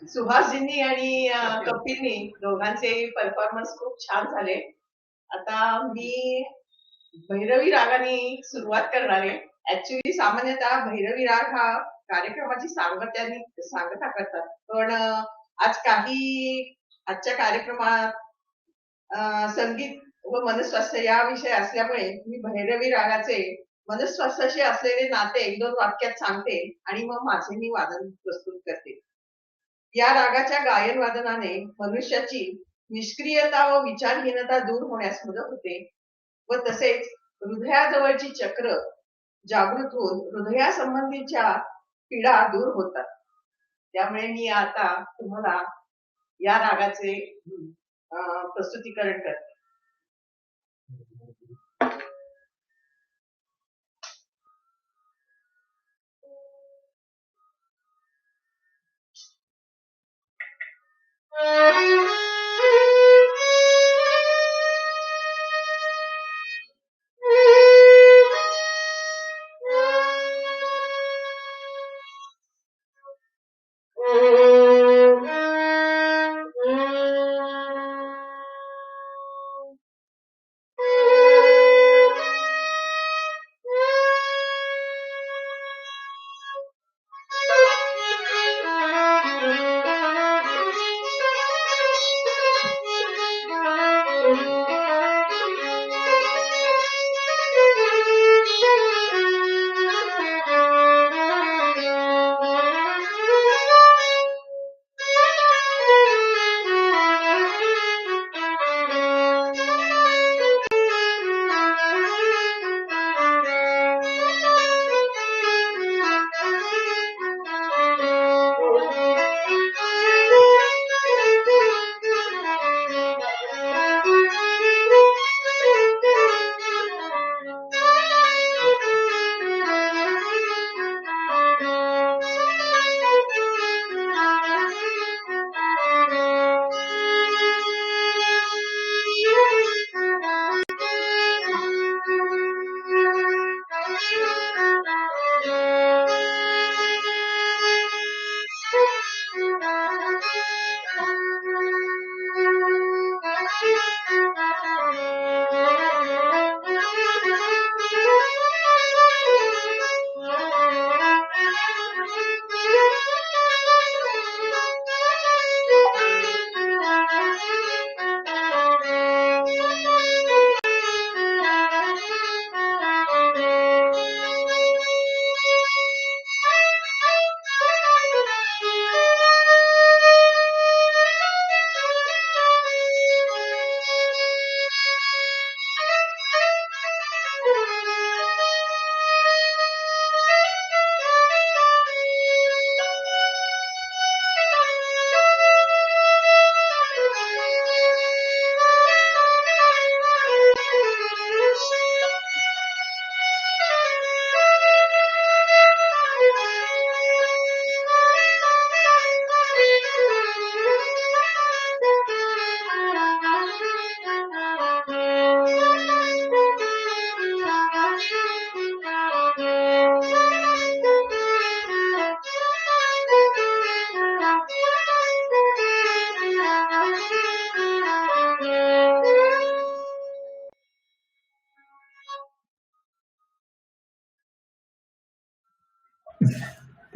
सुहासजींनी आणि कपिलनी दोघांचे परफॉर्मन्स खूप छान झाले. आता मी भैरवी रागाने सुरुवात करणार आहे. ऍक्च्युली सामान्यतः भैरवी राग हा कार्यक्रमाची सांगता करतात, पण आज आजच्या कार्यक्रमात संगीत व मनस्वास्थ्य या विषय असल्यामुळे मी भैरवी रागाचे मनस्वास्थ्याशी असलेले नाते 1-2 वाक्यात सांगते आणि मग माझे मी वादन प्रस्तुत करते. या रागाच्या गायन वादनाने मनुष्याची निष्क्रियता व विचारहीनता दूर होण्यास मदत होते व तसेच हृदयाजवळची चक्र जागृत होऊन हृदयासंबंधीच्या पीडा दूर होतात. त्यामुळे मी आता तुम्हाला या रागाचे प्रस्तुतीकरण करते.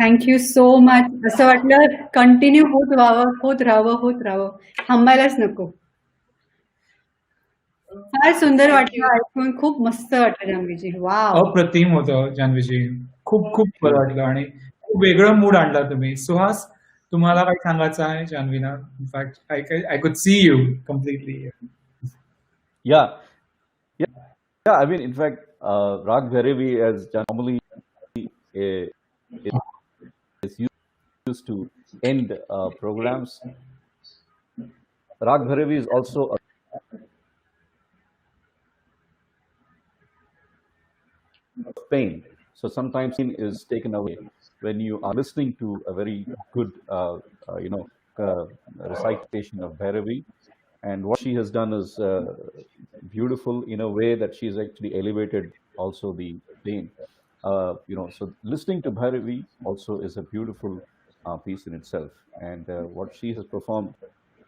Thank you so much. असं वाटलं कंटिन्यू होत राहावं. थांबायलाच नको. फार सुंदर वाटलं ऐकून. खूप मस्त वाटलं जान्हवीजी. वाव. अप्रतिम होतं जान्हवीजी. खूप खूप बरं वाटलं आणि खूप वेगळं मूड आणला तुम्ही. सुहास, तुम्हाला काही सांगायचं आहे जान्हवीला? In fact I could see you completely. Yeah, yeah. I mean, in fact, Rag Bhairavi, as normally is used to end programs. Rag Bhairavi is also a pain. So sometimes pain is taken away when you are listening to a very good, recitation of Bhairavi. And what she has done is beautiful in a way that she's actually elevated also the pain. So listening to Bhairavi also is a beautiful piece in itself. And what she has performed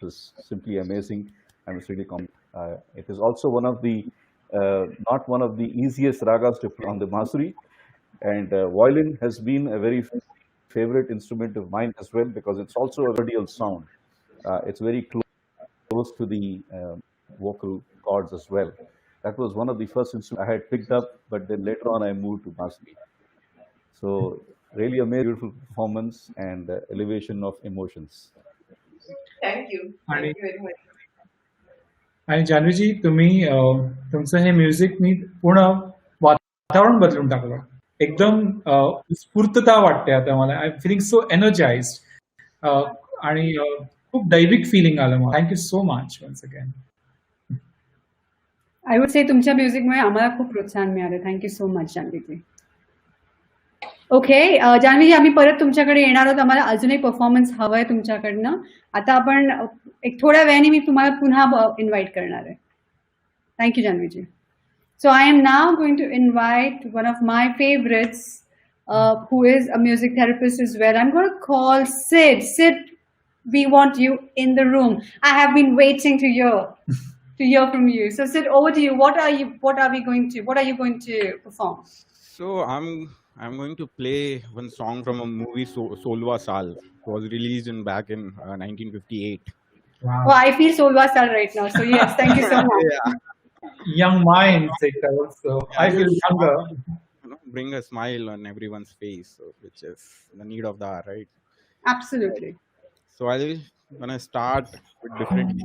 is simply amazing. I must really comment. It is also one of the not one of the easiest ragas to play on the Masuri. And violin has been a very favorite instrument of mine as well, because it's also a radial sound. It's very close to the vocal cords as well. That was one of the first instruments I had picked up, but then later on I moved to Masuri. So really a beautiful performance and elevation of emotions. Thank you very much. आणि जान्हवीजी, तुम्ही तुमचं हे म्युझिकनी पूर्ण वातावरण बदलून टाकलं. एकदम स्फूर्तता वाटते आता मला. I am feeling so energized आणि खूप दैविक फिलिंग आलं मला. Thank you so much once again. I would say तुमच्या म्युझिकमुळे आम्हाला खूप प्रोत्साहन मिळालं. Thank you so much Janhavi ji. Okay Janhavi ji, आम्ही परत तुमच्याकडे येणार आहोत. आम्हाला अजून एक परफॉर्मन्स हवंय तुमच्याकडनं. आता आपण एक थोड्या वेळाने मी तुम्हाला पुन्हा इन्व्हाइट करणार आहे. Thank you जान्हवीजी. So I am now going to invite one of my favorites, who is a music therapist as well. I'm going to call Sid. Sid, we want you in the room. I have been waiting to hear from you. So Sid, over to you. What are you going to perform? So I'm going to play one song from a movie, Solwa Saal. It was released back in 1958. Wow. Oh, I feel Solwa Saal right now. So yes, thank you so much. Yeah. Young minds, also. I feel younger. Bring a smile on everyone's face, which is the need of the hour, right? Absolutely. So I'm gonna start with different.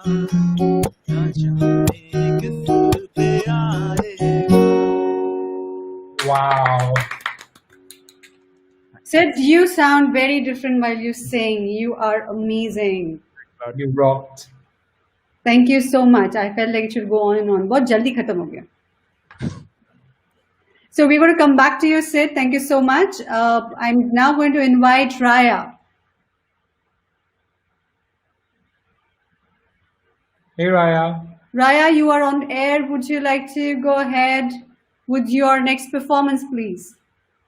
Wow. Sid, you sound very different while you sing. You are amazing. You rocked. Thank you so much. I felt like it should go on and on. बहुत जल्दी खत्म हो गया. So we're going to come back to you, Sid. Thank you so much. I'm now going to invite Rayaa. Hey, Rayaa. Rayaa, you are on air. Would you like to go ahead with your next performance, please?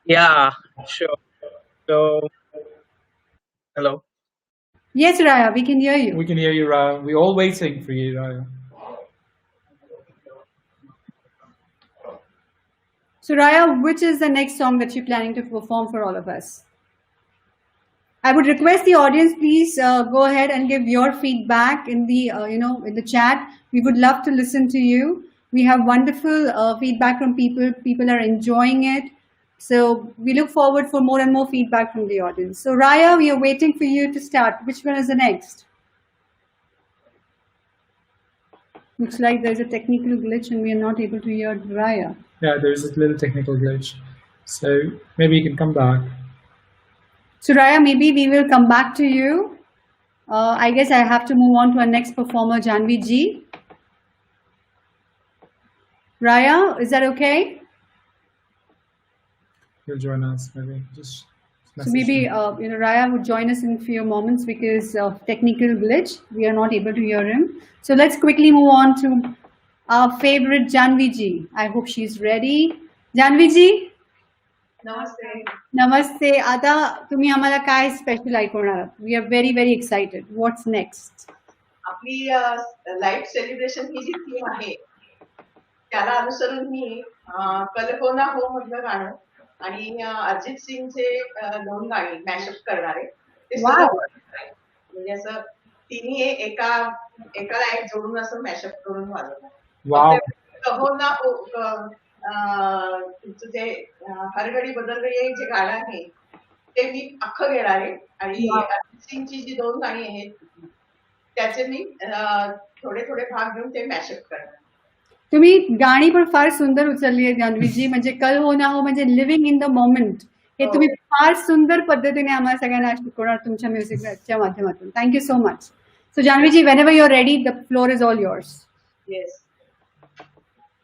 Yeah, sure. So, hello. Yes, Rayaa, we can hear you. We can hear you, Rayaa. We're all waiting for you, Rayaa. So, Rayaa, which is the next song that you're planning to perform for all of us? I would request the audience, please go ahead and give your feedback in the in the chat. We would love to listen to you. We have wonderful feedback from people. People are enjoying it. So we look forward for more and more feedback from the audience. So Rayaa, we are waiting for you to start. Which one is the next? Looks like there's a technical glitch and we are not able to hear Rayaa. Yeah, there's a little technical glitch. So maybe you can come back. So Rayaa, maybe we will come back to you. I guess I have to move on to our next performer, Janhavi ji. Rayaa, is that okay? He'll join us, maybe. Just so maybe Rayaa would join us in a few moments because of technical glitch. We are not able to hear him. So let's quickly move on to our favorite Janhavi ji. I hope she's ready. Janhavi ji. नमस्ते. Namaste. आता तुम्ही आम्हाला काय special ऐकवणार आहात? We are very very excited. What's next? आपली life celebration ही जी theme आहे त्याला अनुसरून मी कल हो ना हो मधलं गाणं आणि अरिजित सिंगचे 2 गाणी मॅशअप करणार आहे. ते म्हणजे असं तिन्ही एकाला एक जोडून असं मॅशअप करून वाजवणार. कहो ना हो तुमचं जे हर घडी बदल रही जे गाणं आहे ते मी अख्खं घेणार आहे आणि अरिजित सिंगची जी 2 गाणी आहेत त्याचे मी थोडे थोडे भाग घेऊन ते मॅशअप करणार. तुम्ही गाणी पण फार सुंदर उचलली आहे जानवी जी. म्हणजे कल हो ना हो म्हणजे लिव्हिंग इन द मोमेंट हे तुम्ही फार सुंदर पद्धतीने आम्हाला सगळ्यांना शिकवणार तुमच्या म्युझिकच्या माध्यमातून. Thank you so much. So Janhavi ji, whenever you're ready, the floor is all yours. Yes.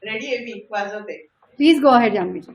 Ready आहे मी, वाजवते. Please go ahead, Janvi ji.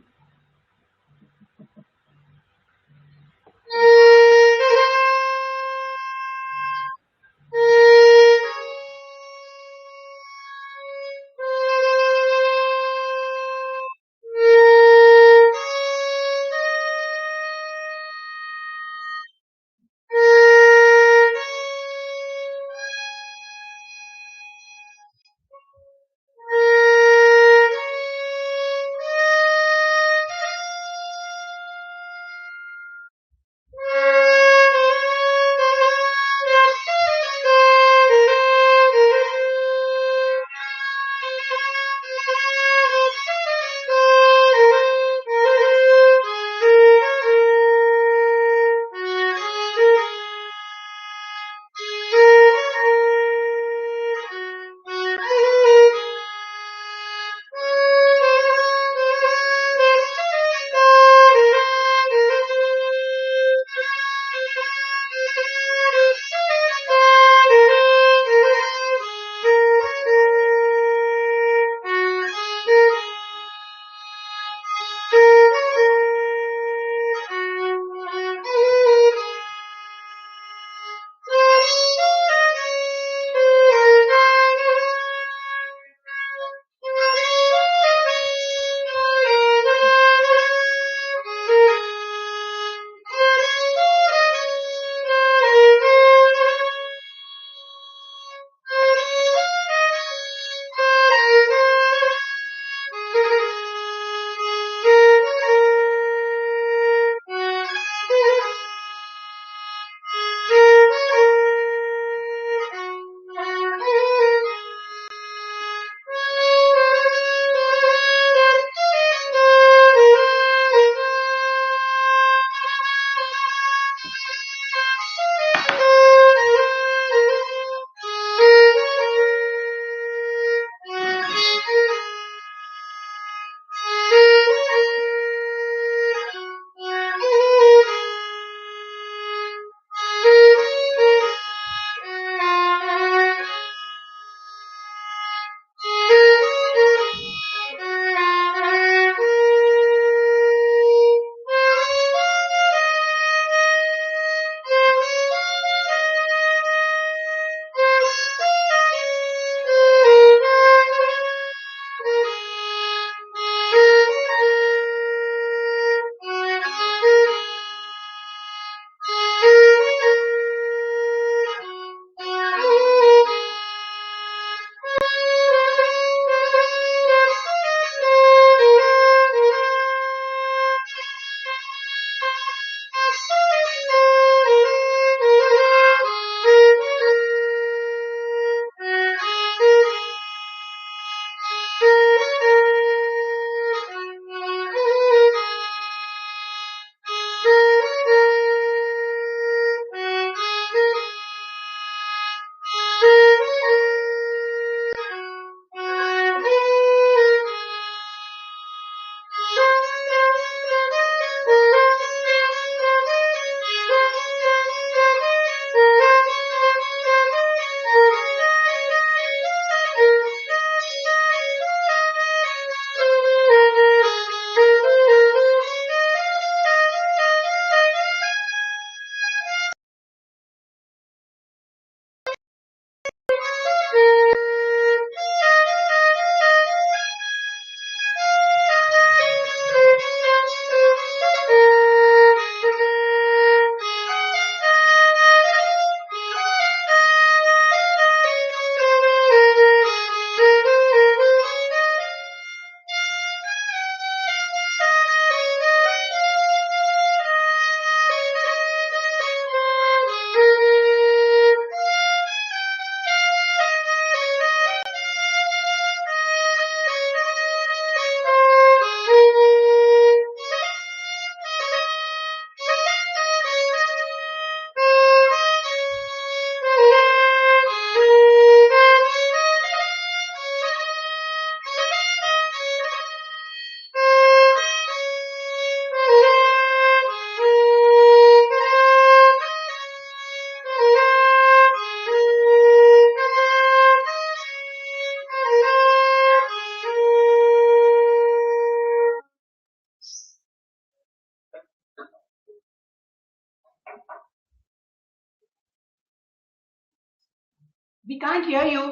can't hear you.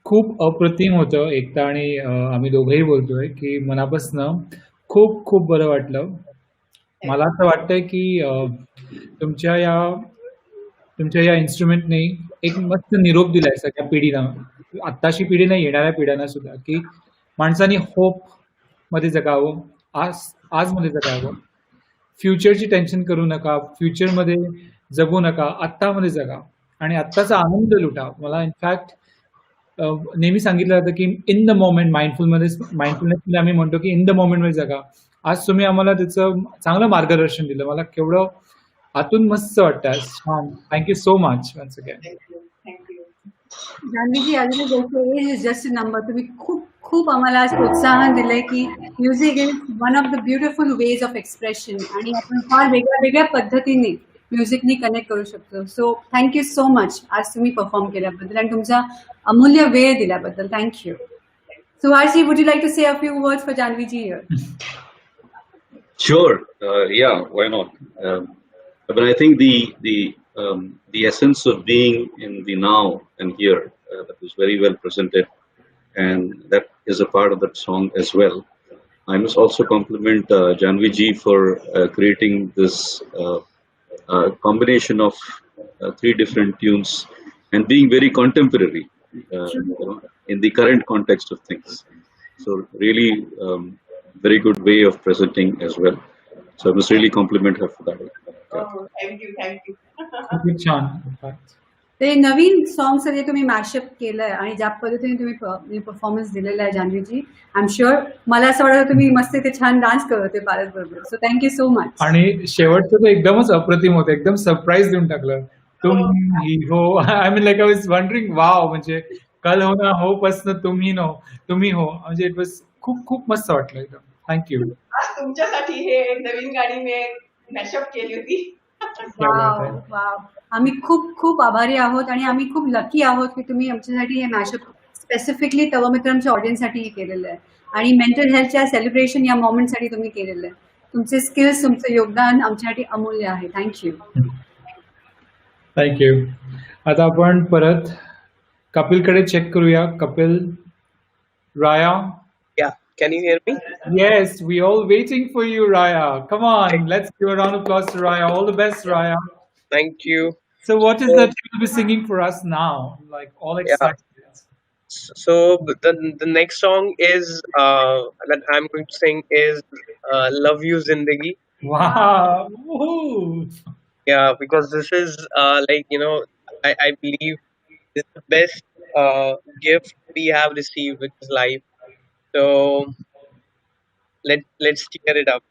खूप अप्रतिम होतं एकता आणि आम्ही दोघंही बोलतोय की मनापासनं खूप खूप बरं वाटलं. मला असं वाटतंय की तुमच्या या इन्स्ट्रुमेंटने एक मस्त निरोप दिलाय सगळ्या पिढीला, आत्ताची पिढी नाही येणाऱ्या पिढ्यांना सुद्धा, की माणसाने होप मध्ये जगावं, आज मध्ये जगावं, फ्युचरची टेन्शन करू नका, फ्युचरमध्ये जगू नका, आत्तामध्ये जगा आणि आत्ताचा आनंद लुटा. मला इनफॅक्ट नेहमी सांगितलं जातं की इन द मोमेंट, माइंडफुलनेसमध्ये आम्ही म्हणतो की इन द मोमेंटमध्ये जगा. आज तुम्ही आम्हाला त्याचं चांगलं मार्गदर्शन दिलं. मला केवढं आतून मस्त वाटतं. छान. Thank you so much once again. Thank you. Janvi ji, अजून एक गोष्ट, age is just a number. तुम्ही खूप खूप आम्हाला आज प्रोत्साहन दिलंय की music is one of the beautiful ways of expression आणि आपण फार वेगळ्या वेगळ्या पद्धतीने म्युझिकनी कनेक्ट करू शकतो. सो थँक्यू सो मच आज तुम्ही परफॉर्म केल्याबद्दल आणि तुमचा अमूल्य वेळ दिल्याबद्दल. Thank you. Suhas ji, would you like to say a few words for Janvi ji here? Sure. Yeah. Why not? But I think the essence of being in the now and here that was very well presented, and that is a part of that song as well. I must also compliment Janhavi ji for creating this combination of three different tunes and being very contemporary in the current context of things. So really very good way of presenting as well. So I must really compliment her for that. Oh, thank you. खूप छान. In fact ते नवीन songs जे तुम्ही mashup केलंय आणि ज्या पद्धतीने तुम्ही performance दिलेला आहे जानवीजी, आय एम शुअर मला असं वाटतं तुम्ही मस्त ते छान डान्स करत होते पारस बरोबर. So thank you so much. आणि शेवटचं तर एकदमच अप्रतिम होतं. एकदम सरप्राईज देऊन टाकलं. तुम ही हो. I mean like I was wondering, wow, म्हणजे कल हो ना हो पासन तुम्ही हो, म्हणजे इट वॉज खूप खूप मस्त वाटलं एकदम. थँक्यू. आज तुमच्यासाठी हे नवीन गाणी मी मॅशअप केली होती. वाव वाव. आम्ही खूप खूप आभारी आहोत आणि आम्ही खूप लकी आहोत की तुम्ही आमच्यासाठी हे मॅशअप स्पेसिफिकली तवा-मित्रमच्या ऑडियन्ससाठी केलेलं आहे आणि मेंटल हेल्थच्या सेलिब्रेशन या मोमेंटसाठी तुम्ही केलेलं आहे. तुमचे स्किल्स, तुमचं योगदान आमच्यासाठी अमूल्य आहे. थँक्यू. थँक्यू. आता आपण परत कपिलकडे चेक करूया. कपिल, राया. Yeah, can you hear me? Yes, we all waiting for you, Raya. Come on, let's give a round of applause to Raya. All the best, Raya. Thank you. So what is that you will be singing for us now? Like all excited. So the next song is that I'm going to sing is "Love You Zindagi." Wow. Woohoo. Yeah, because this is I believe this is the best gift we have received, which is life. So let's cheer it up.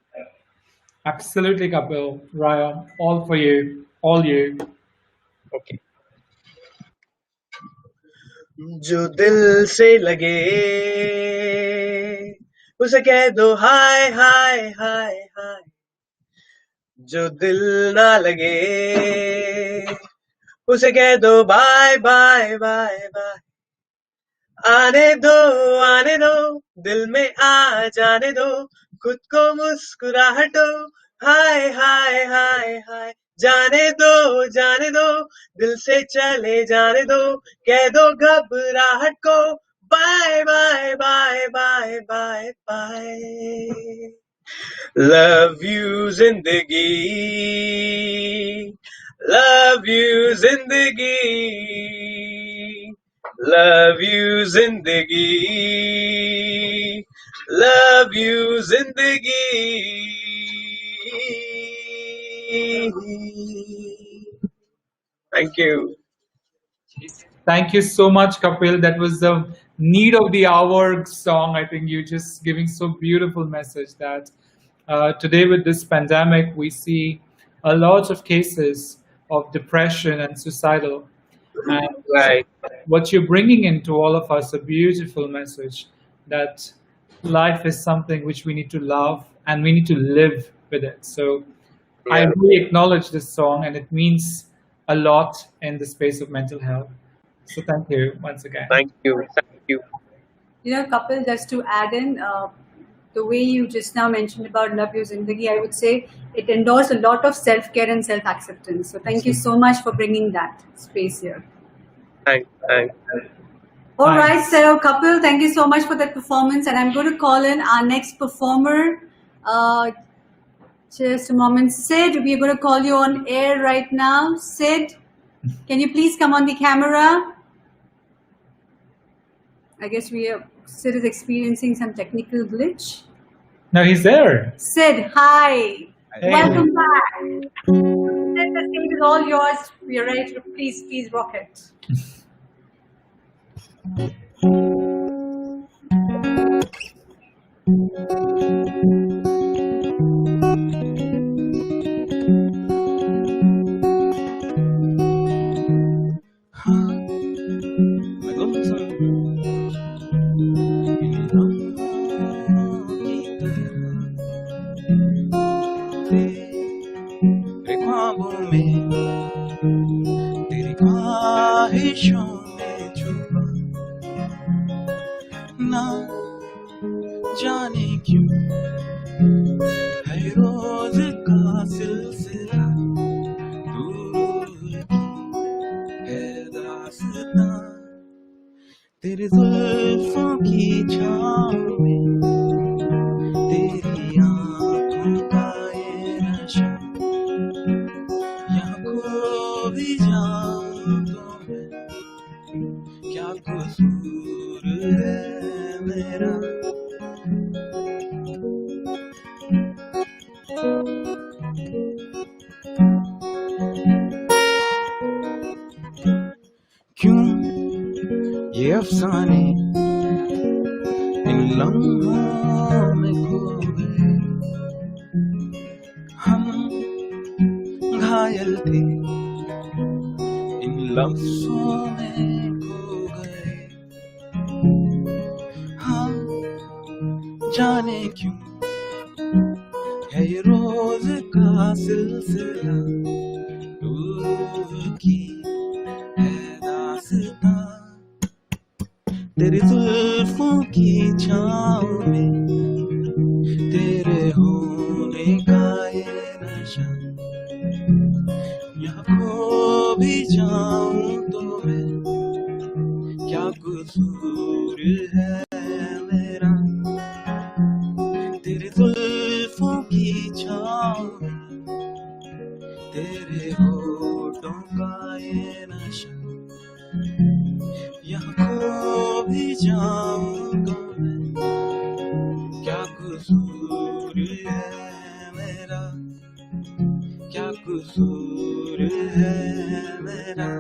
Absolutely, Kapil. Raya, all for you. All you. Okay. जो दिल से लगे उसे कह दो हाय हाय हाय हाय, जो दिल ना लगे उसे कह दो बाय बाय बाय बाय, आने दो दिल में आ जाने दो, खुद को मुस्कुराहटो हाय हाय हाय हाय, जाने दो दिल से चले जाने दो, कह दो घबराहट को bye bye bye bye bye bye. Love you zindagi, love you zindagi, love you zindagi, love you zindagi. Thank you. Thank you so much, Kapil. That was the need of the hour song. I think you're just giving so beautiful message that today with this pandemic, we see a lot of cases of depression and suicidal. And Right. what you're bringing into all of us, a beautiful message that life is something which we need to love and we need to live with it. So I Yeah. really acknowledge this song and it means a lot in the space of mental health. So thank you once again. Thank you. Thank you. You know, Kapil, just to add in, the way you just now mentioned about Love Your Zindagi, I would say it endorsed a lot of self-care and self-acceptance. So thank you so much for bringing that space here. Thanks. All right, so Kapil, thank you so much for that performance, and I'm going to call in our next performer. Just a moment. Sid, we're going to call you on air right now. Sid, can you please come on the camera? I guess Sid is experiencing some technical glitch. No, he's there. Sid, hi. Hey. Welcome back. Sid, the stage is all yours. We're ready to please rock it. जाने क्यों है रोज का सिलसिला दूर की है दास्तां तेरे जुल्फों की छाँव में तेरी आँखों का ये नशा यहाँ खो भी जाऊं तो मैं क्या कसूर है मेरा क्यों ये अफसाने इन लम्हों में खो गए हम घायल थे इन लफ्जों में खो गए हाँ जाने क्यों है ये रोज का सिलसिला दूर की है दास्तां तेरी जुल्फों की छाँव में तेरे होने का ये नशा यहाँ खो भी जाऊं तो मैं क्या कसूर है मेरा तेरी जुल्फों की छाँव में तेरे होठों का ये नशा यहाँ खो भी जाऊं तो मैं क्या कसूर है मेरा क्या कसूर है मेरा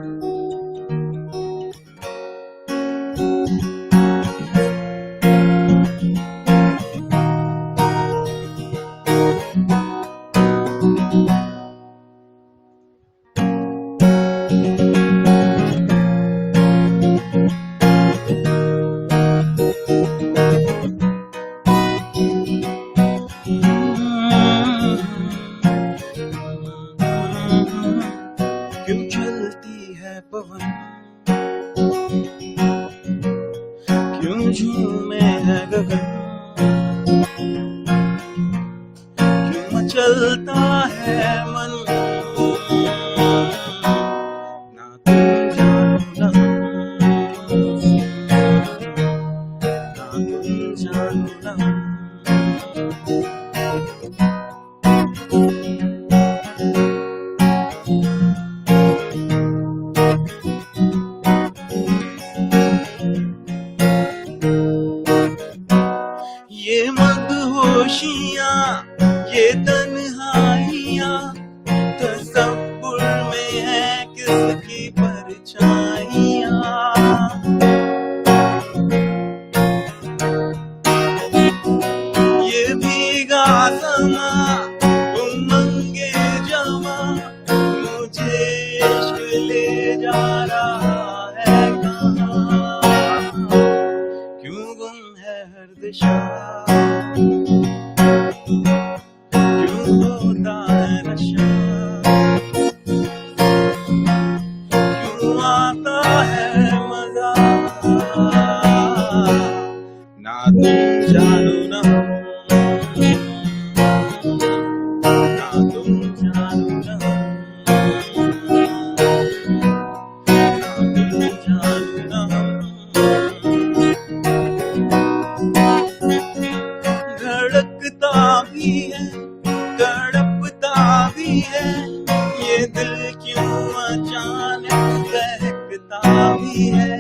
दिल क्यों अचानक बहकता भी है।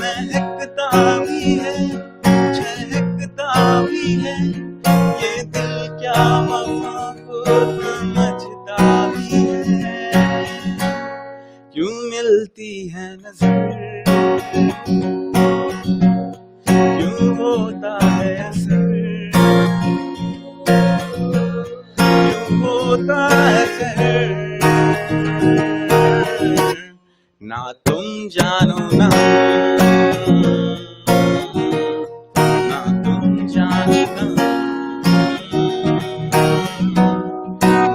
महकता भी है, चहकता भी है, ये दिल क्या वफा को समझता भी है। क्यों मिलती है नजर, क्यों होता है असर, क्यों होता है कहर, ना तुम जानो ना तुम जानो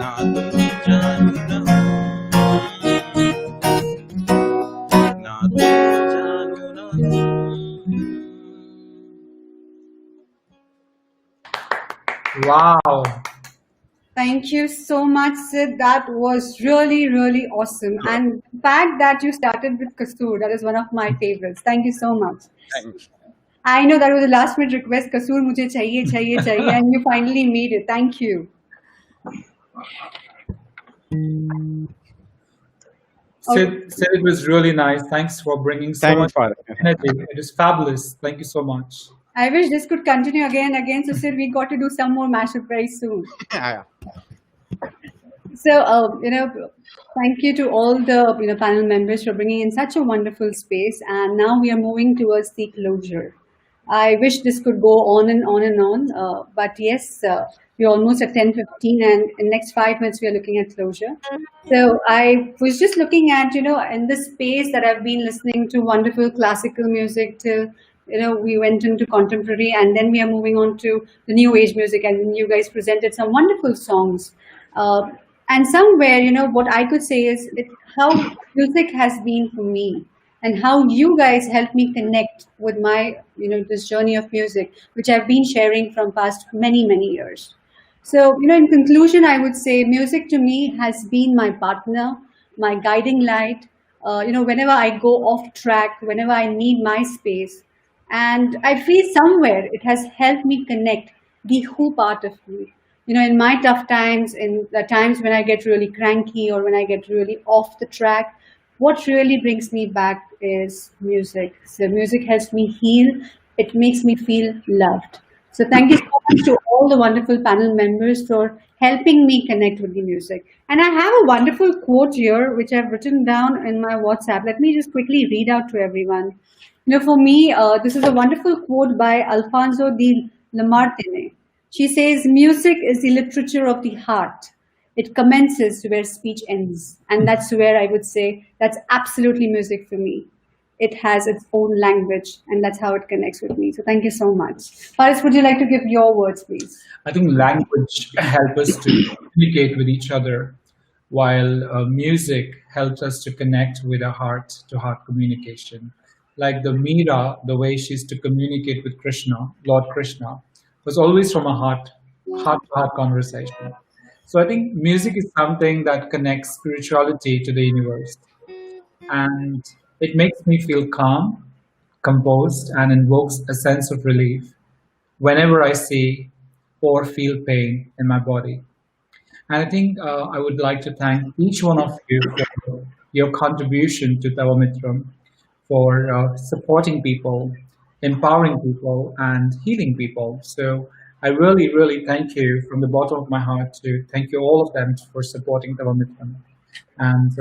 ना तुम जानो ना तुम जानो Wow. Thank you so much, Sid. That was really, really awesome. And the fact that you started with Kasoor, that is one of my favorites. Thank you so much. Thanks. I know that was a last minute request. Kasoor, mujhe chahiye, chahiye, chahiye. And you finally made it. Thank you. Sid, it was really nice. Thanks for bringing so Thanks, much Father. energy. It is fabulous. Thank you so much. I wish this could continue again and again. So, Sid, we got to do some more mashup very soon. Yeah. So, thank you to all the panel members for bringing in such a wonderful space. And now we are moving towards the closure. I wish this could go on and on and on, but yes, we're almost at 10:15, and in next 5 minutes we are looking at closure. So I was just looking at in this space that I've been listening to wonderful classical music till we went into contemporary, and then we are moving on to the new age music, and you guys presented some wonderful songs. And somewhere, what I could say is how music has been for me, and how you guys helped me connect with my, this journey of music, which I've been sharing from past many, many years. So, in conclusion, I would say music to me has been my partner, my guiding light. Whenever I go off track, whenever I need my space, and I feel somewhere it has helped me connect the who part of me. In my tough times, in the times when I get really cranky or when I get really off the track, what really brings me back is music. So music helps me heal. It makes me feel loved. So thank you so much to all the wonderful panel members for helping me connect with the music. And I have a wonderful quote here, which I've written down in my WhatsApp. Let me just quickly read out to everyone. For me, this is a wonderful quote by Alfonso di Lamartine. She says, music is the literature of the heart. It commences where speech ends. And that's where I would say that's absolutely music for me. It has its own language, and that's how it connects with me. So thank you so much. Paris, would you like to give your words, please? I think language helps us to communicate with each other, while music helps us to connect with a heart-to-heart communication. Like the Meera, the way she used to communicate with Krishna, Lord Krishna, was always from a heart-to-heart conversation. So I think music is something that connects spirituality to the universe. And it makes me feel calm, composed, and invokes a sense of relief whenever I see or feel pain in my body. And I think I would like to thank each one of you for your contribution to Tava-Mitram, for supporting people, empowering people, and healing people. So I really, really thank you from the bottom of my heart to thank you all of them for supporting Tava-Mitram. And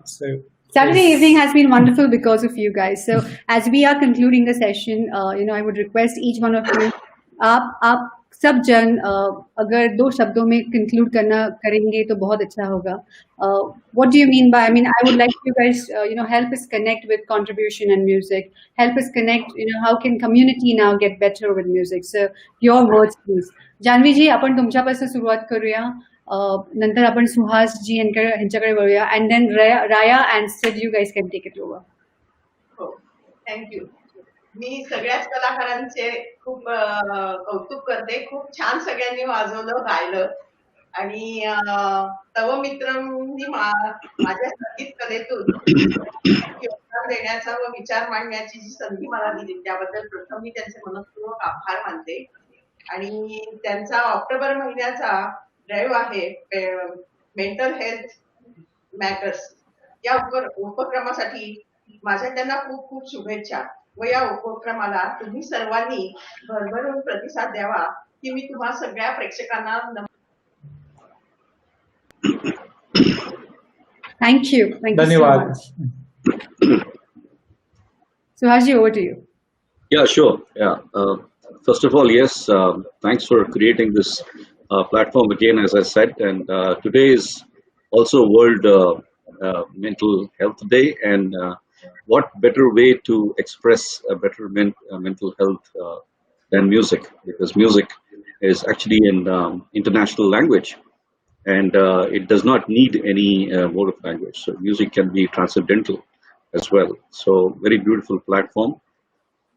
so Saturday evening has been wonderful because of you guys. So as we are concluding the session, I would request each one of you, आप सब जन अगर 2 शब्दों में conclude करेंगे तो बहुत अच्छा होगा. What do you mean by? I mean, I would like you guys, help us connect with contribution and music. Help us connect. How can community now get better with music? So your words, please. Janvi जी, आपण तुमच्यापासून सुरुवात करूया. नंतर आपण सुहास जी यांच्याकडे वळूया, and then Raya and Sid, you guys can take it over. हो, thank you. मी सगळ्याच कलाकारांचे खूप कौतुक करते. खूप छान सगळ्यांनी वाजवलं, गायलं. आणि तव-मित्रमनी माझ्या संगीत कलेतून योगदान देण्याचा व विचार मांडण्याची जी संधी मला दिली त्याबद्दल प्रथम मी त्यांचे मनपूर्वक आभार मानते. आणि त्यांचा ऑक्टोबर महिन्याचा ड्राईव्ह आहे मेंटल हेल्थ मॅटर्स. या उपक्रमासाठी माझ्या त्यांना खूप खूप शुभेच्छा व या उपक्रमाला तुम्ही सर्वांनी भरभरून प्रतिसाद द्यावा की मी तुम्हा सगळ्या प्रेक्षकांना Thank you. Thank you so धन्यवाद. much. Suhas, over to you. Yeah, sure. Yeah. First of all, yes, thanks for creating this platform again, as I said. And today is also World Mental Health Day. And what better way to express a better mental health than music? Because music is actually an international language. And it does not need any mode of language. So music can be transcendental as well. So very beautiful platform.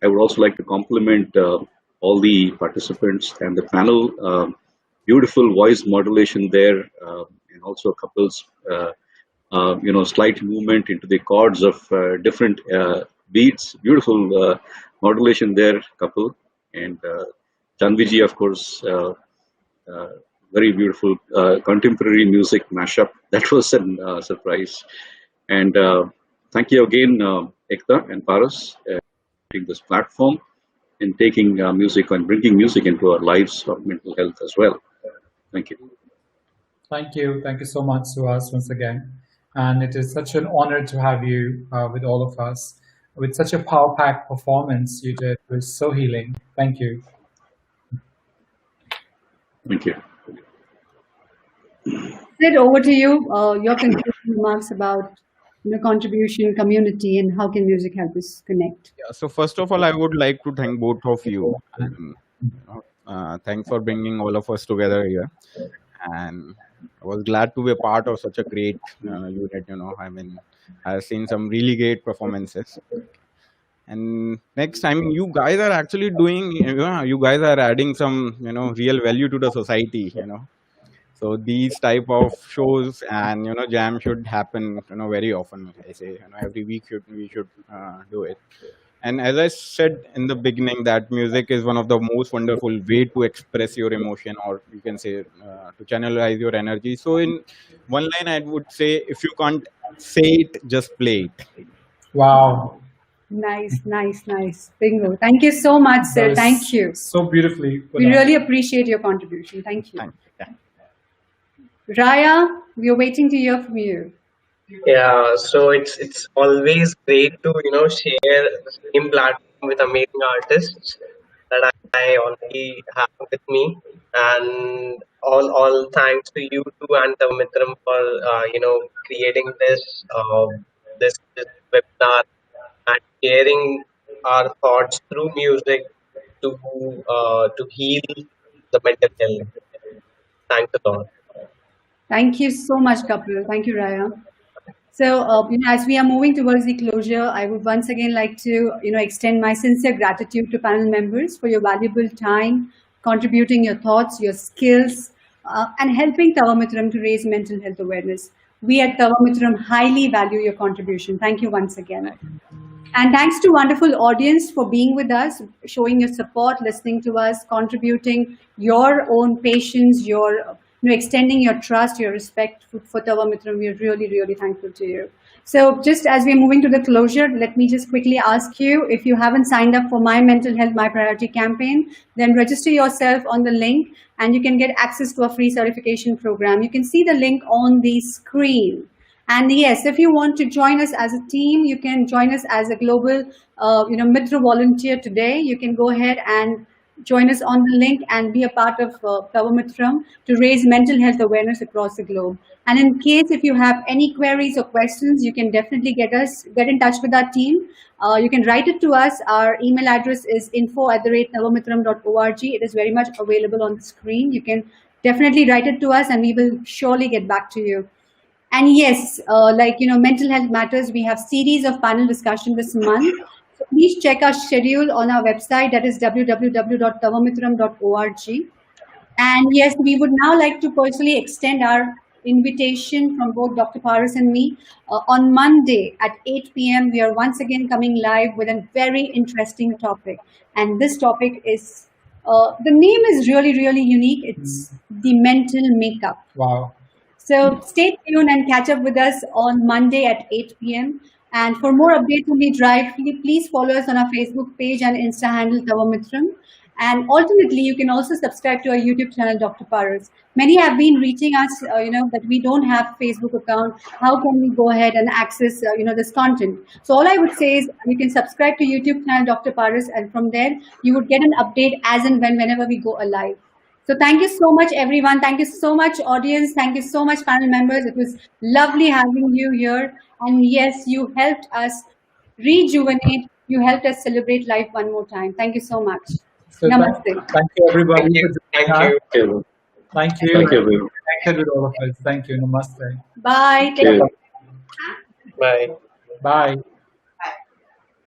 I would also like to compliment all the participants and the panel. Beautiful voice modulation there, and also Kapil's slight movement into the chords of different beats. Beautiful modulation there, Kapil, and Janhavi, of course. Very beautiful contemporary music mashup. That was a surprise. And thank you again, Ekktaa and Paras, this platform and taking music and bringing music into our lives of mental health as well. Thank you. Thank you. Thank you so much, Suhas, once again. And it is such an honor to have you with all of us. With such a power-packed performance you did, it was so healing. Thank you. Thank you. Sid, over to you. Your concluding remarks about contribution, community, and how can music help us connect? Yeah, so first of all, I would like to thank both of you. Thanks for bringing all of us together here. And I was glad to be a part of such a great unit. I mean, I've seen some really great performances. And next, I mean, you guys are actually doing, you guys are adding some, real value to the society, So these type of shows and jam should happen very often. I say every week we should do it. And as I said in the beginning, that music is one of the most wonderful way to express your emotion, or you can say to channelize your energy. So in one line, I would say, if you can't say it, just play it. Wow. Nice. Bingo. Thank you so much, sir. Thank you. So beautifully. We really appreciate your contribution. Thank you. Thank you. Rayaa, we are waiting to hear from you. Yeah, so it's always great to share the same platform with amazing artists that I already have with me, and all thanks to you too and Tava-Mitram for creating this webinar and sharing our thoughts through music to heal the mental health. Thanks a lot. Thank you so much, Kapil. Thank you, Rayaa. So, as we are moving towards the closure, I would once again like to, extend my sincere gratitude to panel members for your valuable time, contributing your thoughts, your skills, and helping Tava-Mitram to raise mental health awareness. We at Tava-Mitram highly value your contribution. Thank you once again. And thanks to wonderful audience for being with us, showing your support, listening to us, contributing your own patience, your extending your trust, your respect for Tava-Mitram. We are really, really thankful to you. So just as we're moving to the closure, let me just quickly ask you, if you haven't signed up for My Mental Health, My Priority campaign, then register yourself on the link and you can get access to a free certification program. You can see the link on the screen. And yes, if you want to join us as a team, you can join us as a global, Mitra volunteer today. You can go ahead and join us on the link and be a part of Tava-Mitram to raise mental health awareness across the globe. And in case if you have any queries or questions, you can definitely get in touch with our team. You can write it to us. Our email address is info@tavamitram.org. It is very much available on the screen. You can definitely write it to us and we will surely get back to you. And yes, mental health matters, we have series of panel discussion this month. So please check our schedule on our website, that is www.tavamitram.org. And yes, we would now like to personally extend our invitation from both Dr. Paras and me. On Monday at 8 p.m., we are once again coming live with a very interesting topic. And this topic is The name is really, really unique. It's the mental makeup. Wow. So stay tuned and catch up with us on Monday at 8 p.m. And for more updates on the drive, please follow us on our Facebook page and Insta handle Tava-Mitram. And alternately, you can also subscribe to our YouTube channel, Dr. Paras. Many have been reaching us, that we don't have Facebook account. How can we go ahead and access, this content? So all I would say is you can subscribe to YouTube channel, Dr. Paras, and from there you would get an update as and whenever we go live. So thank you so much, everyone. Thank you so much, audience. Thank you so much, panel members. It was lovely having you here. And yes, you helped us rejuvenate. You helped us celebrate life one more time. Thank you so much. So Namaste. thank you, everybody. Thank you. For Thank joining you. us. Thank you. Thank you, everyone. Connected with all of us. Thank you. Namaste. Bye. Thank you. Bye. Bye.